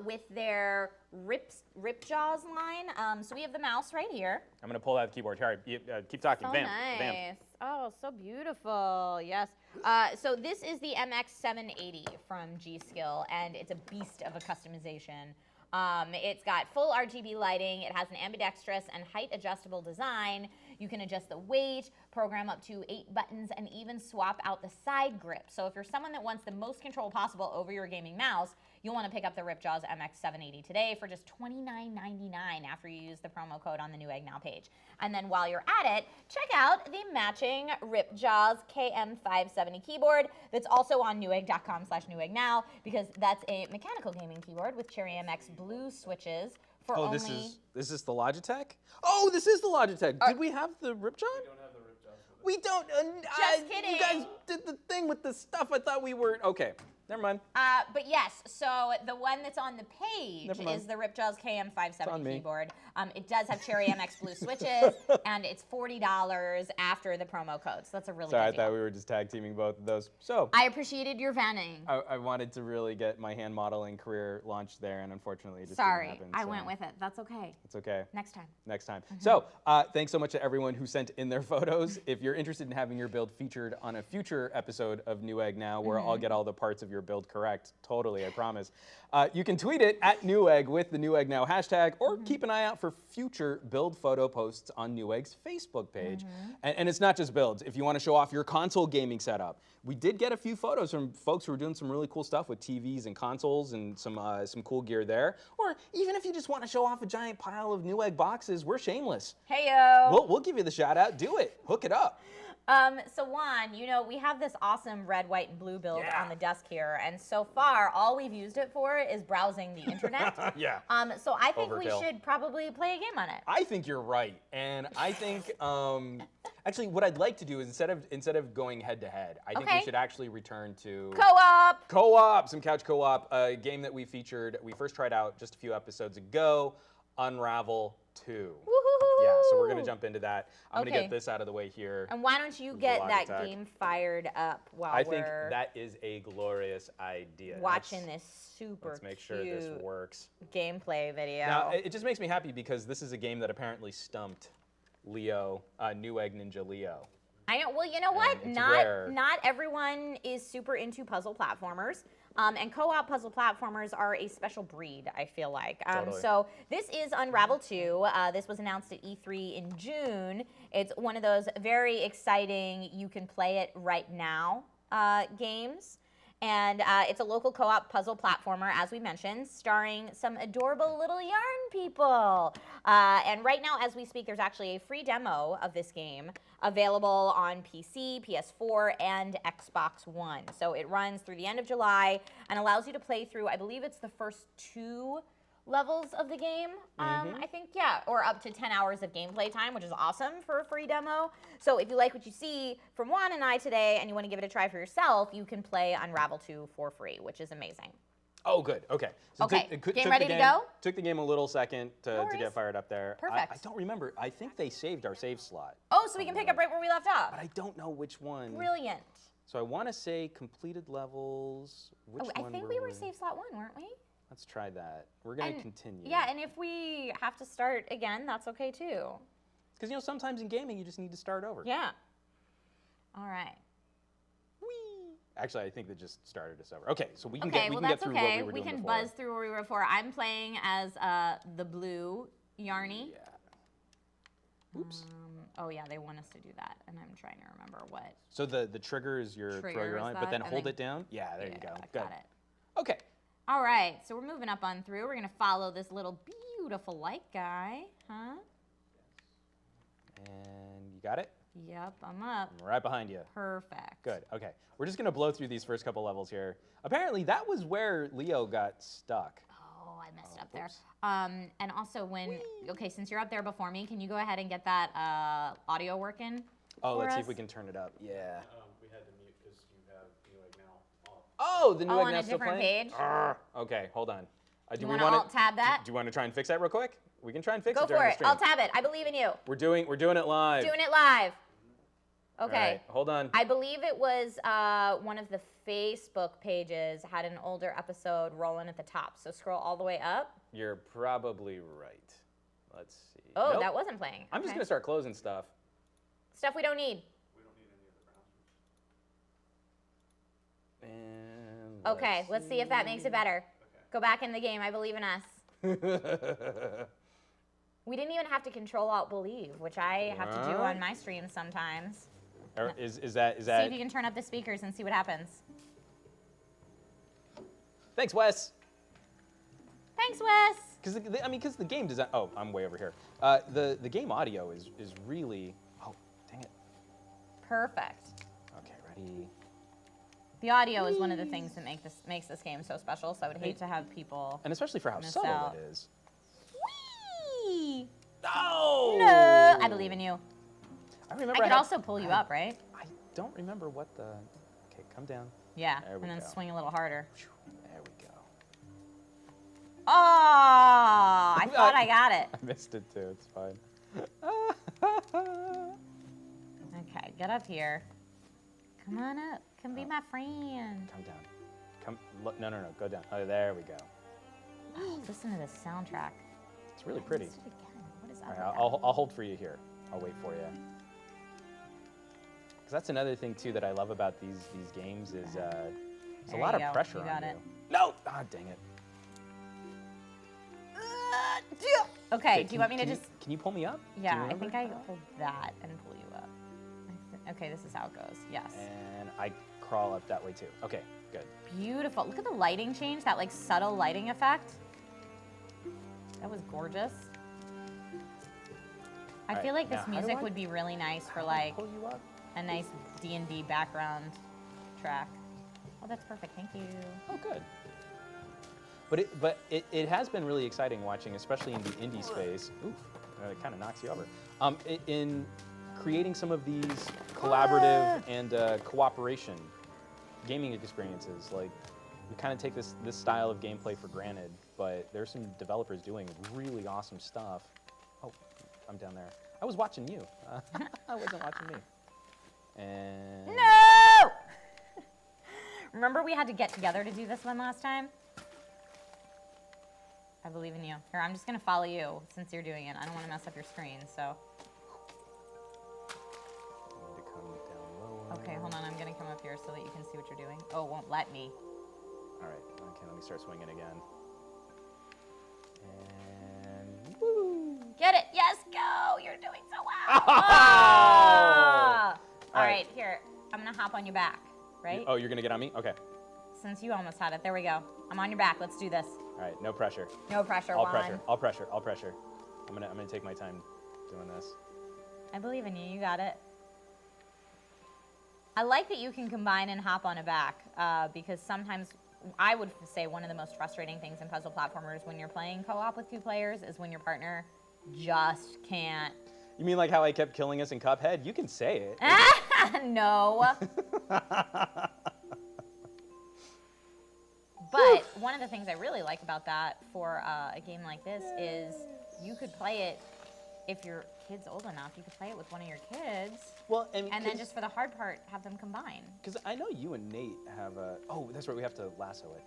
With their Ripjaws line. So we have the mouse right here. I'm going to pull out the keyboard. Here, keep talking. So Bam. nice. Bam. Oh, so beautiful. Yes. So this is the MX780 from G-Skill, and it's a beast of a customization. It's got full RGB lighting. It has an ambidextrous and height adjustable design. You can adjust the weight, program up to 8 buttons, and even swap out the side grip. So if you're someone that wants the most control possible over your gaming mouse, you'll want to pick up the Ripjaws MX780 today for just $29.99 after you use the promo code on the Newegg Now page. And then while you're at it, check out the matching Ripjaws KM570 keyboard that's also on Newegg.com/Newegg Now, because that's a mechanical gaming keyboard with Cherry MX blue switches. This is the Logitech? Oh, this is the Logitech. Did we have the Ripjaw? We don't have the Ripjaws. We don't. Just kidding. You guys did the thing with the stuff. I thought we were. Okay, never mind. But yes, so the one that's on the page is the Ripjaws KM570 keyboard. It does have Cherry MX blue switches, and it's $40 after the promo code. So that's a really good deal. I thought we were just tag teaming both of those. So I appreciated your vanning. I wanted to really get my hand modeling career launched there, and unfortunately it just Sorry, didn't happen. I went with it. That's okay. It's okay. Next time. Next time. So thanks so much to everyone who sent in their photos. If you're interested in having your build featured on a future episode of Newegg Now, where I'll get all the parts of your your build correct. Totally, I promise. You can tweet it at Newegg with the Newegg Now hashtag, or keep an eye out for future build photo posts on Newegg's Facebook page. And it's not just builds. If you want to show off your console gaming setup, we did get a few photos from folks who are doing some really cool stuff with TVs and consoles and some cool gear there. Or even if you just want to show off a giant pile of Newegg boxes, we're shameless. Hey yo. We'll give you the shout out. Do it. Hook it up. So Juan, you know, we have this awesome red, white, and blue build on the desk here, and so far, all we've used it for is browsing the internet. Yeah. So I think Overkill. we should probably play a game on it. I think you're right, and I think actually what I'd like to do is instead of going head to head, I think we should actually return to Co-op. Co-op, some couch co-op, a game that we first tried out just a few episodes ago, Unravel 2. Woohoo! Yeah, so we're gonna jump into that. I'm gonna Okay. get this out of the way here. And why don't you get Vlog that attack. game fired up while I we're think that is a glorious idea. watching this super Let's make sure this cute works. gameplay video. Now, it just makes me happy because this is a game that apparently stumped Leo, Newegg Ninja Leo. I know. Well, you know what? it's rare. Not everyone is super into puzzle platformers. And co-op puzzle platformers are a special breed, I feel like. Totally. So this is Unravel 2. This was announced at E3 in June. It's one of those very exciting, you can play it right now games. And it's a local co-op puzzle platformer, as we mentioned, starring some adorable little yarn people. And right now, as we speak, there's actually a free demo of this game available on PC, PS4, and Xbox One. So it runs through the end of July and allows you to play through, I believe it's the first 2 levels of the game, I think, yeah, or up to 10 hours of gameplay time, which is awesome for a free demo. So if you like what you see from Juan and I today and you want to give it a try for yourself, you can play Unravel 2 for free, which is amazing. Oh, good. Okay. So Okay. took Game the ready to go? Took the game a little second No to worries. get fired up there. Perfect. I don't remember. I think they saved our save slot, Oh, so we can pick up right where we left off. but I don't know which one. Brilliant. So I want to say completed levels. Which Oh, I one think were we were save slot 1, weren't we? Let's try that. We're going to And- continue. Yeah, and if we have to start again, that's okay too. Because, you know, sometimes in gaming, you just need to start over. Yeah. All right. Whee! Actually, I think that just started us over. Okay, so we can Okay, get, we well can that's get through okay. what we were doing can before. buzz through where we were before. I'm playing as the blue Yarny. Yeah. Oops. Oh yeah, they want us to do that, and I'm trying to remember what. So the trigger is your throw Trigger your is line, but that, then and hold then- it down. Yeah, there you go. I Good. got it. Okay. All right, so we're moving up on through. We're gonna follow this little beautiful light guy, huh? And you got it? Yep, I'm up. I'm right behind you. Perfect. Good. Okay. We're just going to blow through these first couple levels here. Apparently, that was where Leo got stuck. Oh, I messed up oops. there. And also when, okay, since you're up there before me, can you go ahead and get that audio working? Oh, for let's see us? if we can turn it up. Yeah. We had to mute because you have Newegg now off. Oh, the Oh, Newegg on now a still different playing? page? Okay, hold on. Do You we want to wanna- alt-tab that? Do you want to try and fix that real quick? We can try and fix Go it during for the it. stream. I'll tab it. I believe in you. We're doing it live. Doing it live. All Okay. right, hold on. I believe it was one of the Facebook pages had an older episode rolling at the top. So scroll all the way up. You're probably right. Let's see. Oh, Nope. that wasn't playing. I'm just Okay. going to start closing stuff. Stuff we don't need. We don't need any other browsers. And Okay, let's see if that makes it better. Go back in the game. I believe in us. We didn't even have to control alt believe, which I have to do on my streams sometimes. Is that? See if you can turn up the speakers and see what happens. Thanks, Wes. Thanks, Wes. Because the game design. Oh, I'm way over here. The game audio is really. Oh, dang it. Perfect. Okay, ready. The audio is one of the things that makes this game so special, so I would hate to have people. And especially for how Miss subtle out. it is. Whee! No. No! I believe in you. I remember. I could had- also pull you up, right? I don't remember what the. Okay, come down. Yeah, There we and then go. swing a little harder. Phew, there we go. Oh, I thought I got it. I missed it too. It's fine. Okay, get up here. Come on up. Come be my friend. Come down. Come. Look. No. Go down. Oh, there we go. Oh, listen to this soundtrack. It's really pretty. Let's do it again. What is All up right, with I'll hold for you here. I'll wait for you. Because that's another thing too that I love about these games is It's a There lot you of go. pressure You on got you. it. No! Ah, dang it. Okay, do you want me to just... Can you pull me up? Do you Yeah, I remember? think I hold that and pull you up. Okay, this is how it goes. Yes. And I crawl up that way too. Okay, good. Beautiful. Look at the lighting change, that like subtle lighting effect. That was gorgeous. I All feel right, like this now, how do music I- would be really nice for How do I like pull you up? a nice D&D background track. Oh, that's perfect. Thank you. Oh, good. But it has been really exciting watching, especially in the indie space. Oof, it kind of knocks you over. In creating some of these collaborative and cooperation gaming experiences. Like, we kind of take this style of gameplay for granted, but there's some developers doing really awesome stuff. Oh, I'm down there. I was watching you. I wasn't watching me. And No! Remember we had to get together to do this one last time? I believe in you. Here, I'm just gonna follow you since you're doing it. I don't wanna mess up your screen, so. need to come down lower. Okay, hold on, I'm gonna come up here so that you can see what you're doing. Oh, it won't let me. All right, okay, let me start swinging again. And woo! Get it, yes, go! You're doing so well! Oh! Ah! All All right, right. here, I'm gonna hop on your back, right? Oh, you're gonna get on me? Okay. Since you almost had it, there we go. I'm on your back, let's do this. All right, no pressure. No pressure, All Juan. pressure. All pressure. All pressure. I'm gonna take my time doing this. I believe in you, you got it. I like that you can combine and hop on a back, because sometimes I would say one of the most frustrating things in puzzle platformers when you're playing co-op with two players is when your partner just can't. You mean like how I kept killing us in Cuphead? You can say it. No. But one of the things I really like about that for a game like this is you could play it if your kid's old enough. You could play it with one of your kids, Well, and then just for the hard part, have them combine. because I know you and Nate have a. Oh, that's right. We have to lasso it.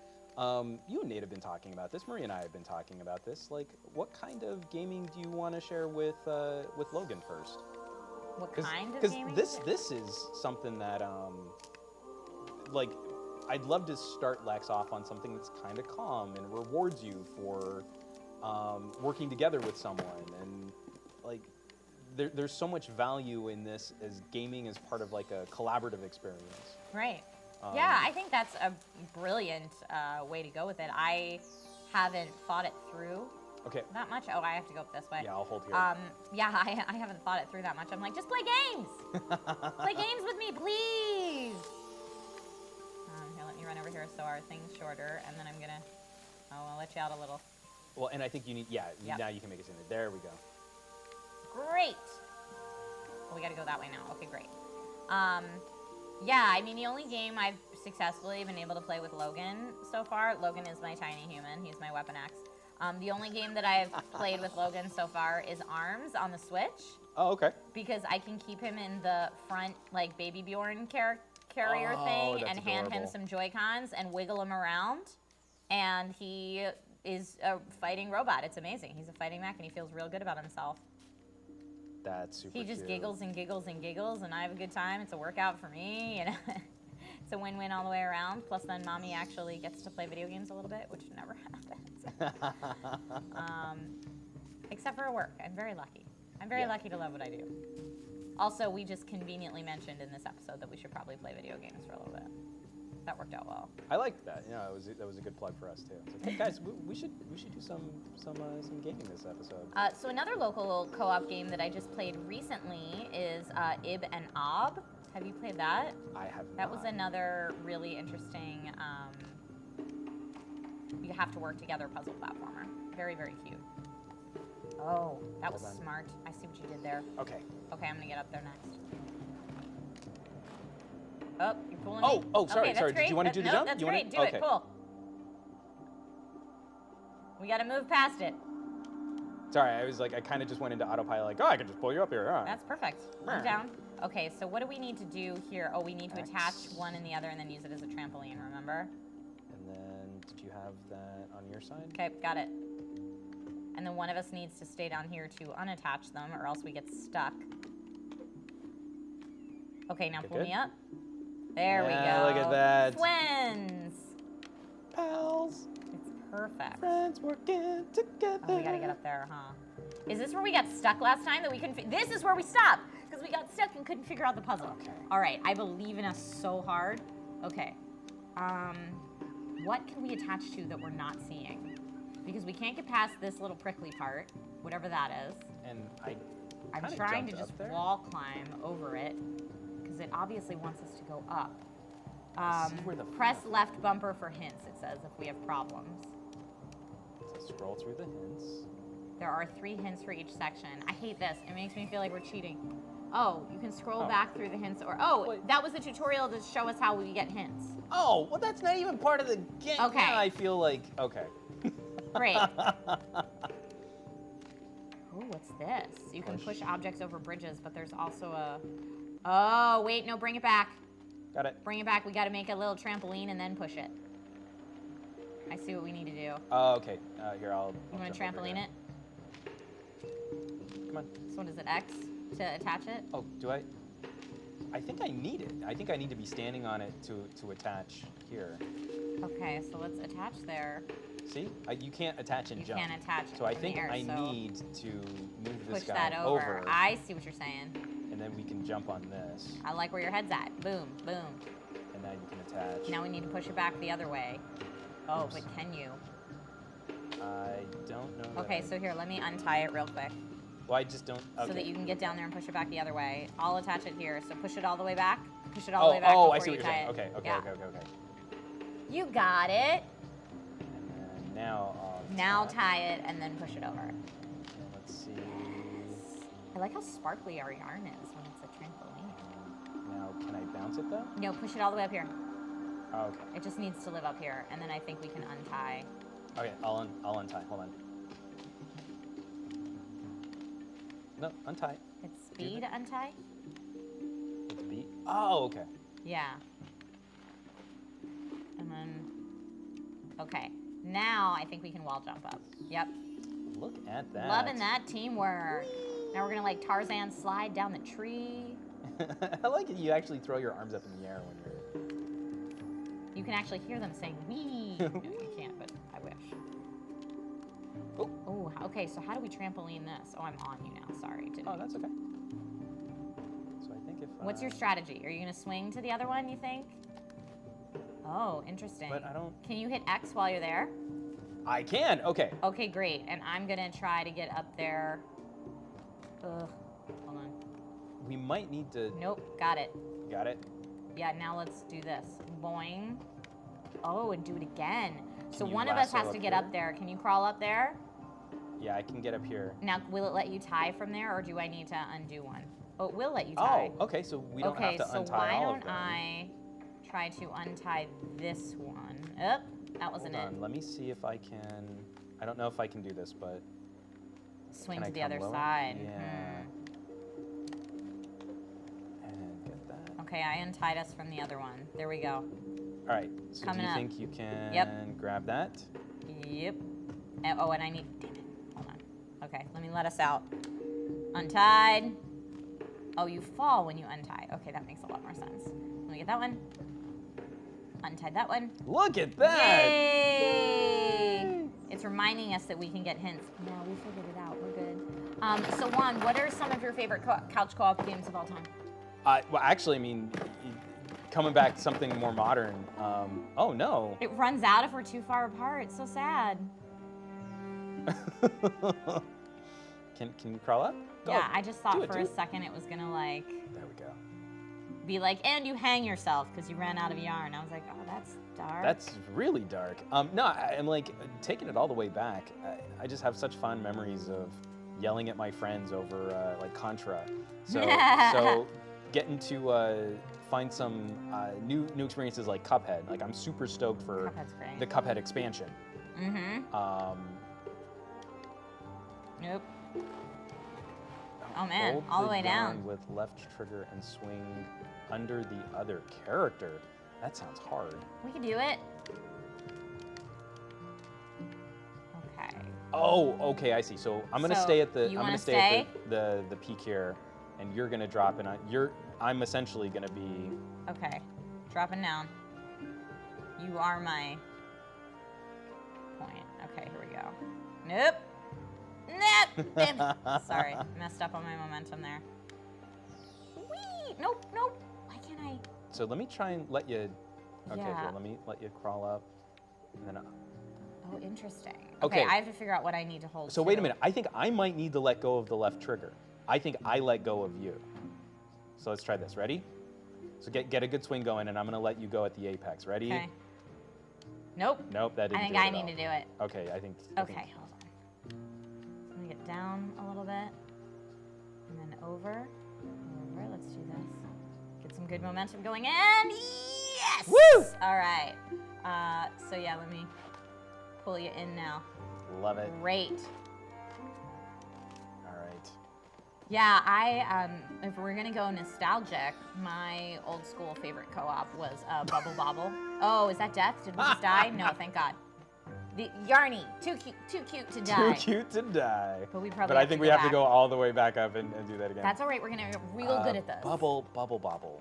You and Nate have been talking about this. Marie and I have been talking about this. Like, what kind of gaming do you want to share with Logan first? What kind of Because gaming? this is something that like, I'd love to start Lex off on something that's kind of calm and rewards you for working together with someone, and like there's so much value in this as gaming as part of like a collaborative experience. Right. Yeah, I think that's a brilliant way to go with it. I haven't thought it through Okay. that much. Oh, I have to go up this way. Yeah, I'll hold here. Yeah, I haven't thought it through that much. I'm like, just play games. Play games with me, please. Here, let me run over here so our thing's shorter, and then I'm gonna. Oh, I'll let you out a little. Well, and I think you need. Yeah. Yep. Now you can make us in there. There we go. Great. Well, we got to go that way now. Okay, great. Yeah, I mean, the only game I've successfully been able to play with Logan so far, Logan is my tiny human. He's my Weapon X. The only game that I've played with Logan so far is ARMS on the Switch, Oh, okay. because I can keep him in the front, like, Baby Bjorn carrier Oh, thing that's and hand him adorable. some Joy-Cons and wiggle him around. And he is a fighting robot. It's amazing. He's a fighting mech, and he feels real good about himself. That's super He just cute. giggles and giggles and giggles, and I have a good time. It's a workout for me, and it's a win-win all the way around. Plus, then mommy actually gets to play video games a little bit, which never happens. Except for at work. I'm very lucky. I'm very lucky to love what I do. Also, we just conveniently mentioned in this episode that we should probably play video games for a little bit. That worked out well. I like that. Yeah, that was a good plug for us too. So, hey guys, we should do some gaming this episode. So another local co-op game that I just played recently is Ib and Ob. Have you played that? I have That not. was another really interesting, you have to work together puzzle platformer. Very, very cute. Oh, that was Hold on. smart. I see what you did there. Okay. Okay, I'm gonna get up there next. Oh, you're pulling Oh, me? oh, sorry, Okay, that's sorry. Did great. you wanna do the no, jump? That's You wanna- great. Do okay. it. Pull. We gotta move past it. Sorry, I was like, I kind of just went into autopilot, like, oh, I can just pull you up here. All right. That's perfect. Move down. Okay, so what do we need to do here? Oh, we need to attach one and the other and then use it as a trampoline, remember? And then, did you have that on your side? Okay, got it. And then one of us needs to stay down here to unattach them or else we get stuck. Okay, now Okay, pull good. me up. There we Yeah, go. look at that. Twins. Pals, It's perfect. friends working together. Oh, we gotta get up there, huh? Is this where we got stuck last time that we couldn't? This is where we stopped because we got stuck and couldn't figure out the puzzle. Okay. All right, I believe in us so hard. Okay. What can we attach to that we're not seeing? Because we can't get past this little prickly part, whatever that is. And I'm kinda trying to jumped just up there. wall climb over it because it obviously wants us to go up. I see where the Press left bumper for hints, it says, if we have problems. So scroll through the hints. There are 3 hints for each section. I hate this. It makes me feel like we're cheating. Oh, you can scroll back through the hints or, Wait. that was the tutorial to show us how we get hints. Oh, well, that's not even part of the game. Okay. Now I feel like, okay. Great. Oh, what's this? You can push objects over bridges, but there's also a, oh, wait, no, bring it back. Got it. Bring it back. We got to make a little trampoline and then push it. I see what we need to do. Oh, okay. Here, I'll. You want to jump over trampoline here. it? Come on. So what is it, X to attach it? Oh, do I? I think I need it. I think I need to be standing on it to attach here. Okay, so let's attach there. See? You can't attach and You jump. can't attach So I in think the air, I so need to move this push guy that over. I see what you're saying. and then we can jump on this, I like where your head's at. Boom, boom. and now you can attach. Now we need to push it back the other way. Oh, Oops. but can you? I don't know. that Okay, I- so here, let me untie it real quick Well, I just don't. Okay. so that you can get down there and push it back the other way. I'll attach it here. So push it all the way back. Push it all the way back Oh, before I see you what you're tie saying. it. Okay, okay, Yeah. okay. You got it. And then now I'll Now tap. tie it and then push it over. And let's see. I like how sparkly our yarn is when it's a trampoline. Now, can I bounce it though? No, push it all the way up here. Oh, okay. It just needs to live up here, and then I think we can untie. Okay, I'll untie. Hold on. No, untie. It's speed to untie? It's B. Oh, okay. Yeah. And then, okay. Now I think we can wall jump up. Yep. Look at that. Loving that teamwork. Now we're gonna like Tarzan slide down the tree. I like it. You actually throw your arms up in the air when you're. You can actually hear them saying wee. No, you can't, but I wish. Oh. Oh, okay, so how do we trampoline this? Oh, I'm on you now, sorry. Didn't Oh, that's okay. So I think if. What's your strategy? Are you gonna swing to the other one, you think? Oh, interesting. But I don't. Can you hit X while you're there? I can. Okay. Okay, great. And I'm gonna try to get up there. Ugh, hold on. We might need to. Nope, got it. Got it. Yeah, now let's do this. Boing. Oh, and do it again. So you one of us lasso has up to get here? up there. Can you crawl up there? Yeah, I can get up here. Now, will it let you tie from there, or do I need to undo one? Oh, it will let you tie. Oh, okay. So we don't okay, have to so untie why all don't of them. I try to untie this one? That wasn't Hold it. on. Let me see if I can. I don't know if I can do this, but. Swing Can I to the come other lower? side. Yeah. And get that. Okay, I untied us from the other one. There we go. All right. So Coming do you up. think you can Yep. grab that? Yep. Oh, and I need. Damn it. Hold on. Okay, let me let us out. Untied. Oh, you fall when you untie. Okay, that makes a lot more sense. Let me get that one. Untied that one. Look at that! Yay! It's reminding us that we can get hints. No, we figured it out. We're good. So Juan, what are some of your favorite couch co-op games of all time? Well, actually, I mean, coming back to something more modern. Oh no. It runs out if we're too far apart. It's so sad. Can you crawl up? Go. Yeah, I just Do thought it, for do a it. second it was gonna like There we go. be like, and you hang yourself because you ran out of yarn. I was like, oh, that's dark. That's really dark. No, I'm like taking it all the way back. I just have such fond memories of yelling at my friends over like Contra. So getting to find some new experiences like Cuphead. Like I'm super stoked for Cuphead's great. the Cuphead expansion. Mm-hmm. Nope. Oh man, Hold all the way yarn down. with left trigger and swing under the other character. That sounds hard. We can do it. Okay. Oh, okay, I see. So I'm gonna So, stay at the. you I'm wanna gonna stay at the peak here, and you're gonna drop, and I'm essentially gonna be. Okay. Dropping down. You are my point. Okay, here we go. Nope. Nope. Sorry, messed up on my momentum there. Whee! Nope, nope. Why can't I? So let me try and let you. Okay, Yeah. here, let me let you crawl up, and then. Oh, interesting. Okay. I have to figure out what I need to hold. So wait a minute. I think I might need to let go of the left trigger. I think I let go of you. So let's try this. Ready? So get a good swing going, and I'm gonna let you go at the apex. Ready? Okay. Nope. Nope, that didn't I think do it I at need all. to do it. Okay, I think. Okay, hold on. Let me get down a little bit, and then over. Let's do this. Get some good momentum going, and yes! Woo! All right. So yeah, let me pull you in now. Love it. Great. All right. Yeah, if we're gonna go nostalgic, my old school favorite co-op was Bubble Bobble. Oh, is that death? Did we just die? No, thank God. The Yarny, too cute to die. Too cute to die. But we probably. But I think we have to go all the way back up and do that again. That's all right. We're gonna get real good at this. Bubble Bobble.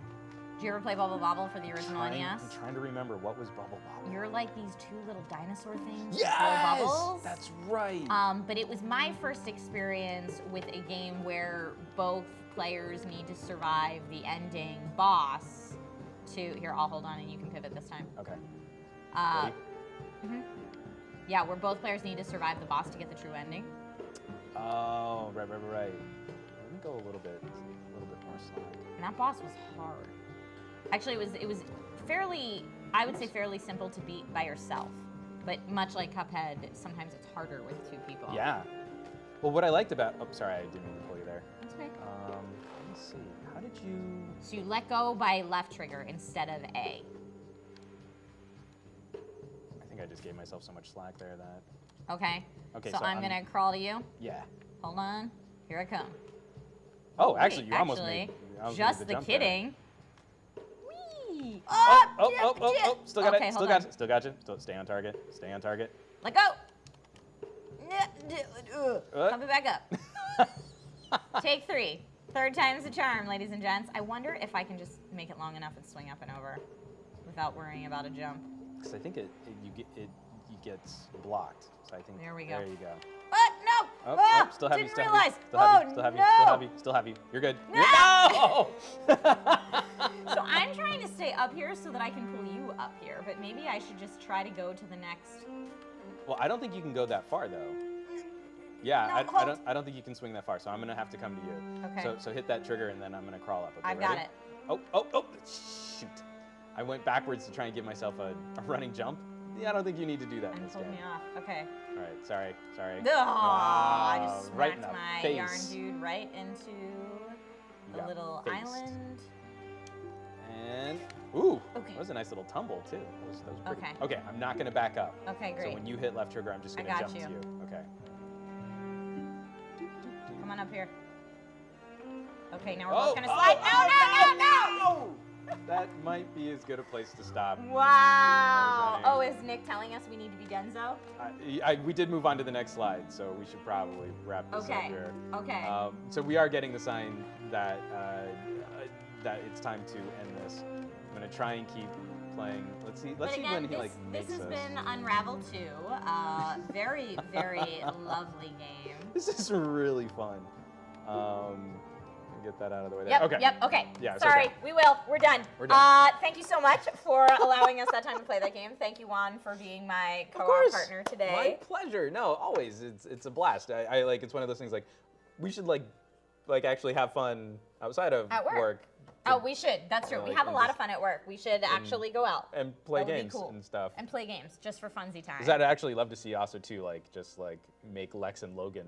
Did you ever play Bubble Bobble for the original NES? I'm trying to remember what was Bubble Bobble. You're like these two little dinosaur things. with Yes! Little bubbles. That's right. But it was my first experience with a game where both players need to survive the ending boss. Here, I'll hold on and you can pivot this time. Okay. Mhm. Yeah, where both players need to survive the boss to get the true ending. Oh, right. Let me go a little bit more slack. And that boss was hard. Actually, it was fairly, I would say fairly simple to beat by yourself. But much like Cuphead, sometimes it's harder with two people. Yeah. Well, what I liked about, oh, sorry, I didn't mean to pull you there. That's okay. Let me see. How did you? So you let go by left trigger instead of A. I think I just gave myself so much slack there that. Okay. Okay, So so I'm gonna crawl to you. Yeah. Hold on. Here I come. Oh, Wait, actually, you almost made. you almost made just the jump there. kidding. Whee! Oh, still got Okay, it, hold on. still got you. Still stay on target, Let go. Coming back up. Take 3. Third time's the charm, ladies and gents. I wonder if I can just make it long enough and swing up and over without worrying about a jump. Because I think it gets blocked. So I think There we go. There you go. What? No! Oh, still have you, didn't still realize. have you, still have you, still have you, still have you. You're good. No! So I'm trying to stay up here so that I can pull you up here, but maybe I should just try to go to the next. Well, I don't think you can go that far though. Yeah, No, I don't think you can swing that far, so I'm gonna have to come to you. Okay. So hit that trigger and then I'm gonna crawl up. Okay, I've got ready? it. Oh, shoot. I went backwards to try and give myself a running jump. Yeah, I don't think you need to do that in And this pulled game. me off. Okay. All right, sorry. Oh, I Wow, just right in smacked the my face. yarn dude right into You the got little faced. island. And, ooh, Okay. that was a nice little tumble too. That was pretty. Okay. Okay, I'm not gonna back up. Okay, So great. when you hit left trigger, I'm just I gonna got jump you. to you. Okay. Come on up here. Okay, now we're Oh, both gonna slide. No! That might be as good a place to stop. Wow. That was Oh, is Nick telling us we need to be Denzo? We did move on to the next slide, so we should probably wrap this up Okay. here. Okay. So we are getting the sign that that it's time to end this. I'm gonna try and keep playing. Let's see But again, when he like this makes has us. been Unravel 2. Very, very lovely game. This is really fun. Get that out of the way there. Yep, Okay. yep, okay. Yeah, it's Sorry, okay. we will. We're done. We're done. Thank you so much for allowing us that time to play that game. Thank you, Juan, for being my Of co-op course. partner My today. pleasure. No, always. It's a blast. I like. It's one of those things like we should like actually have fun outside of At work. Oh, we should. That's true. We like, have a and lot of just- fun at work. We should actually go out and play That would be games cool. and stuff. and play games just for funsy time. Because I'd actually love to see also too, like just like make Lex and Logan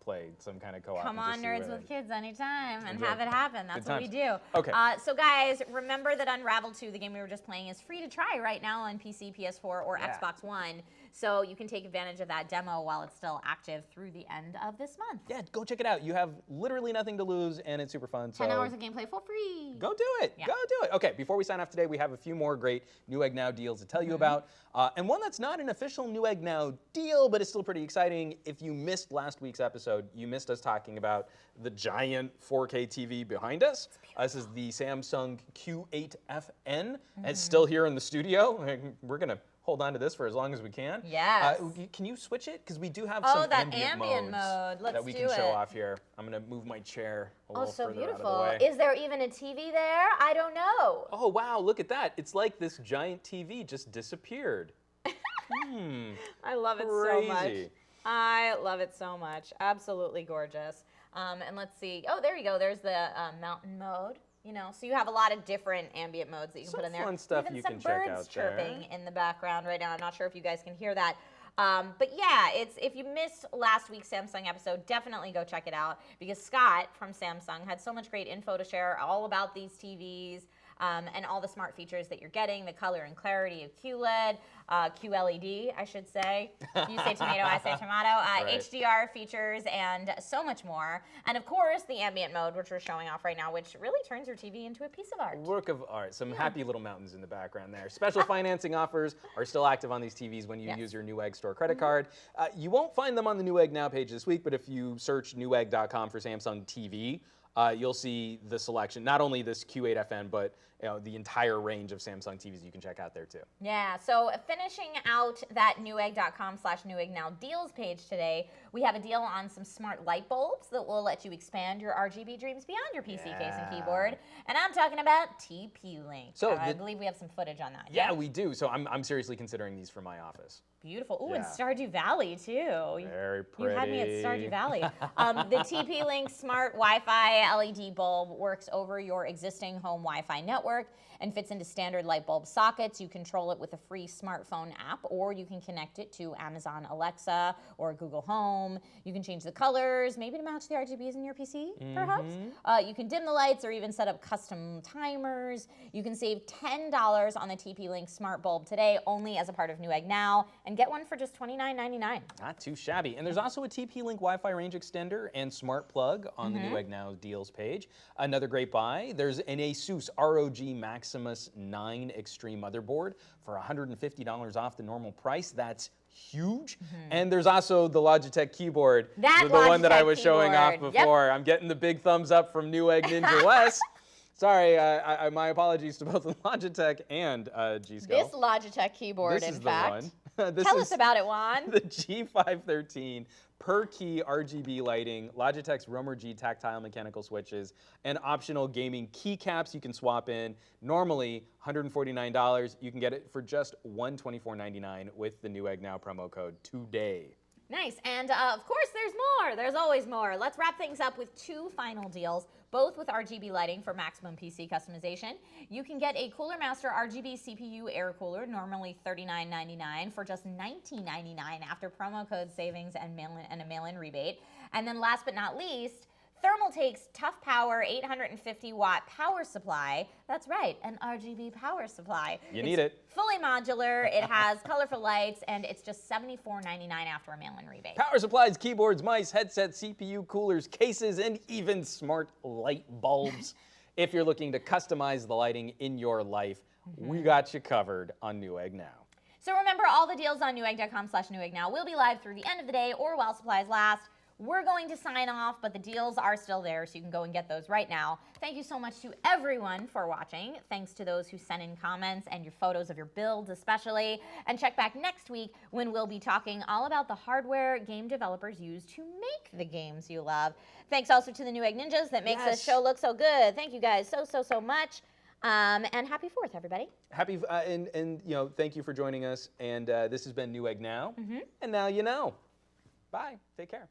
play some kind of co-op. Come and on, just see Nerds where with Kids anytime and Enjoy. have it happen. That's Good what we times. do. Okay. So guys, remember that Unravel 2, the game we were just playing, is free to try right now on PC, PS4, or Yeah. Xbox One. So you can take advantage of that demo while it's still active through the end of this month. Yeah, go check it out. You have literally nothing to lose, and it's super fun. 10 hours of gameplay for free. Go do it. Yeah. Go do it. Okay, before we sign off today, we have a few more great Newegg Now deals to tell you about. And one that's not an official Newegg Now deal, but it's still pretty exciting. If you missed last week's episode, you missed us talking about the giant 4K TV behind us. This is the Samsung Q8FN. It's still here in the studio. We're going to hold on to this for as long as we can. Yes. Can you switch it? Because we do have Oh, some that ambient mode. modes Let's that we do can show it. off here. I'm going to move my chair a Oh, little so further out beautiful. of the way. Is there even a TV there? I don't know. Oh, wow, look at that. It's like this giant TV just disappeared. I love it so much. Crazy. I love it so much. Absolutely gorgeous. And let's see. Oh, there you go. There's the mountain mode. You know, so you have a lot of different ambient modes that you can Some put in there. fun stuff Even you some can check birds out there. chirping in the background right now. I'm not sure if you guys can hear that. But yeah, if you missed last week's Samsung episode, definitely go check it out because Scott from Samsung had so much great info to share all about these TVs. And all the smart features that you're getting, the color and clarity of QLED, QLED, I should say. You say tomato, I say tomato. Right. HDR features, and so much more. And of course, the ambient mode, which we're showing off right now, which really turns your TV into a piece of art. Work of art. Some happy little mountains in the background there. Special financing offers are still active on these TVs when you Yes. use your Newegg store credit card. You won't find them on the Newegg Now page this week, but if you search newegg.com for Samsung TV, you'll see the selection, not only this Q8FN, but the entire range of Samsung TVs you can check out there too. Yeah, so finishing out that newegg.com/NewEggNow deals page today, we have a deal on some smart light bulbs that will let you expand your RGB dreams beyond your PC case and keyboard. And I'm talking about TP-Link. So I believe we have some footage on that. Yeah, we do. So I'm seriously considering these for my office. Beautiful. Ooh, and Yeah. Stardew Valley, too. Very You had me at pretty. Stardew Valley. The TP-Link Smart Wi-Fi LED bulb works over your existing home Wi-Fi network and fits into standard light bulb sockets. You control it with a free smartphone app, or you can connect it to Amazon Alexa or Google Home. You can change the colors, maybe to match the RGBs in your PC, perhaps. You can dim the lights or even set up custom timers. You can save $10 on the TP-Link Smart Bulb today, only as a part of Newegg Now, and get one for just $29.99. Not too shabby. And there's also a TP-Link Wi-Fi range extender and smart plug on the Newegg Now deals page. Another great buy. There's an Asus ROG Maximus 9 Extreme motherboard for $150 off the normal price. That's huge. And there's also the Logitech keyboard, the one that I was showing off keyboard. before. I'm getting the big thumbs up from Newegg Ninja West. Sorry, my apologies to both Logitech and G-Skill. This Logitech keyboard, This in is fact. the one. This Tell is us about it, Juan. the G513 per key RGB lighting, Logitech's Roamer G tactile mechanical switches, and optional gaming keycaps you can swap in. Normally $149. You can get it for just $124.99 with the Newegg Now promo code today. Nice. And of course, there's more. There's always more. Let's wrap things up with two final deals, both with RGB lighting for maximum PC customization. You can get a Cooler Master RGB CPU air cooler, normally $39.99, for just $19.99 after promo code savings and a mail-in rebate. And then last but not least, Thermaltake's Tough Power 850-watt power supply. That's right, an RGB power supply. You need it. Fully modular, it has colorful lights, and it's just $74.99 after a mail-in rebate. Power supplies, keyboards, mice, headsets, CPU, coolers, cases, and even smart light bulbs. If you're looking to customize the lighting in your life, we got you covered on Newegg Now. So remember, all the deals on newegg.com/newegg now will be live through the end of the day or while supplies last. We're going to sign off, but the deals are still there, so you can go and get those right now. Thank you so much to everyone for watching. Thanks to those who sent in comments and your photos of your builds especially. And check back next week when we'll be talking all about the hardware game developers use to make the games you love. Thanks also to the Newegg Ninjas that makes this show look so good. Thank you guys so much. And happy 4th, everybody. Happy, and thank you for joining us. And this has been Newegg Now. And now you know. Bye. Take care.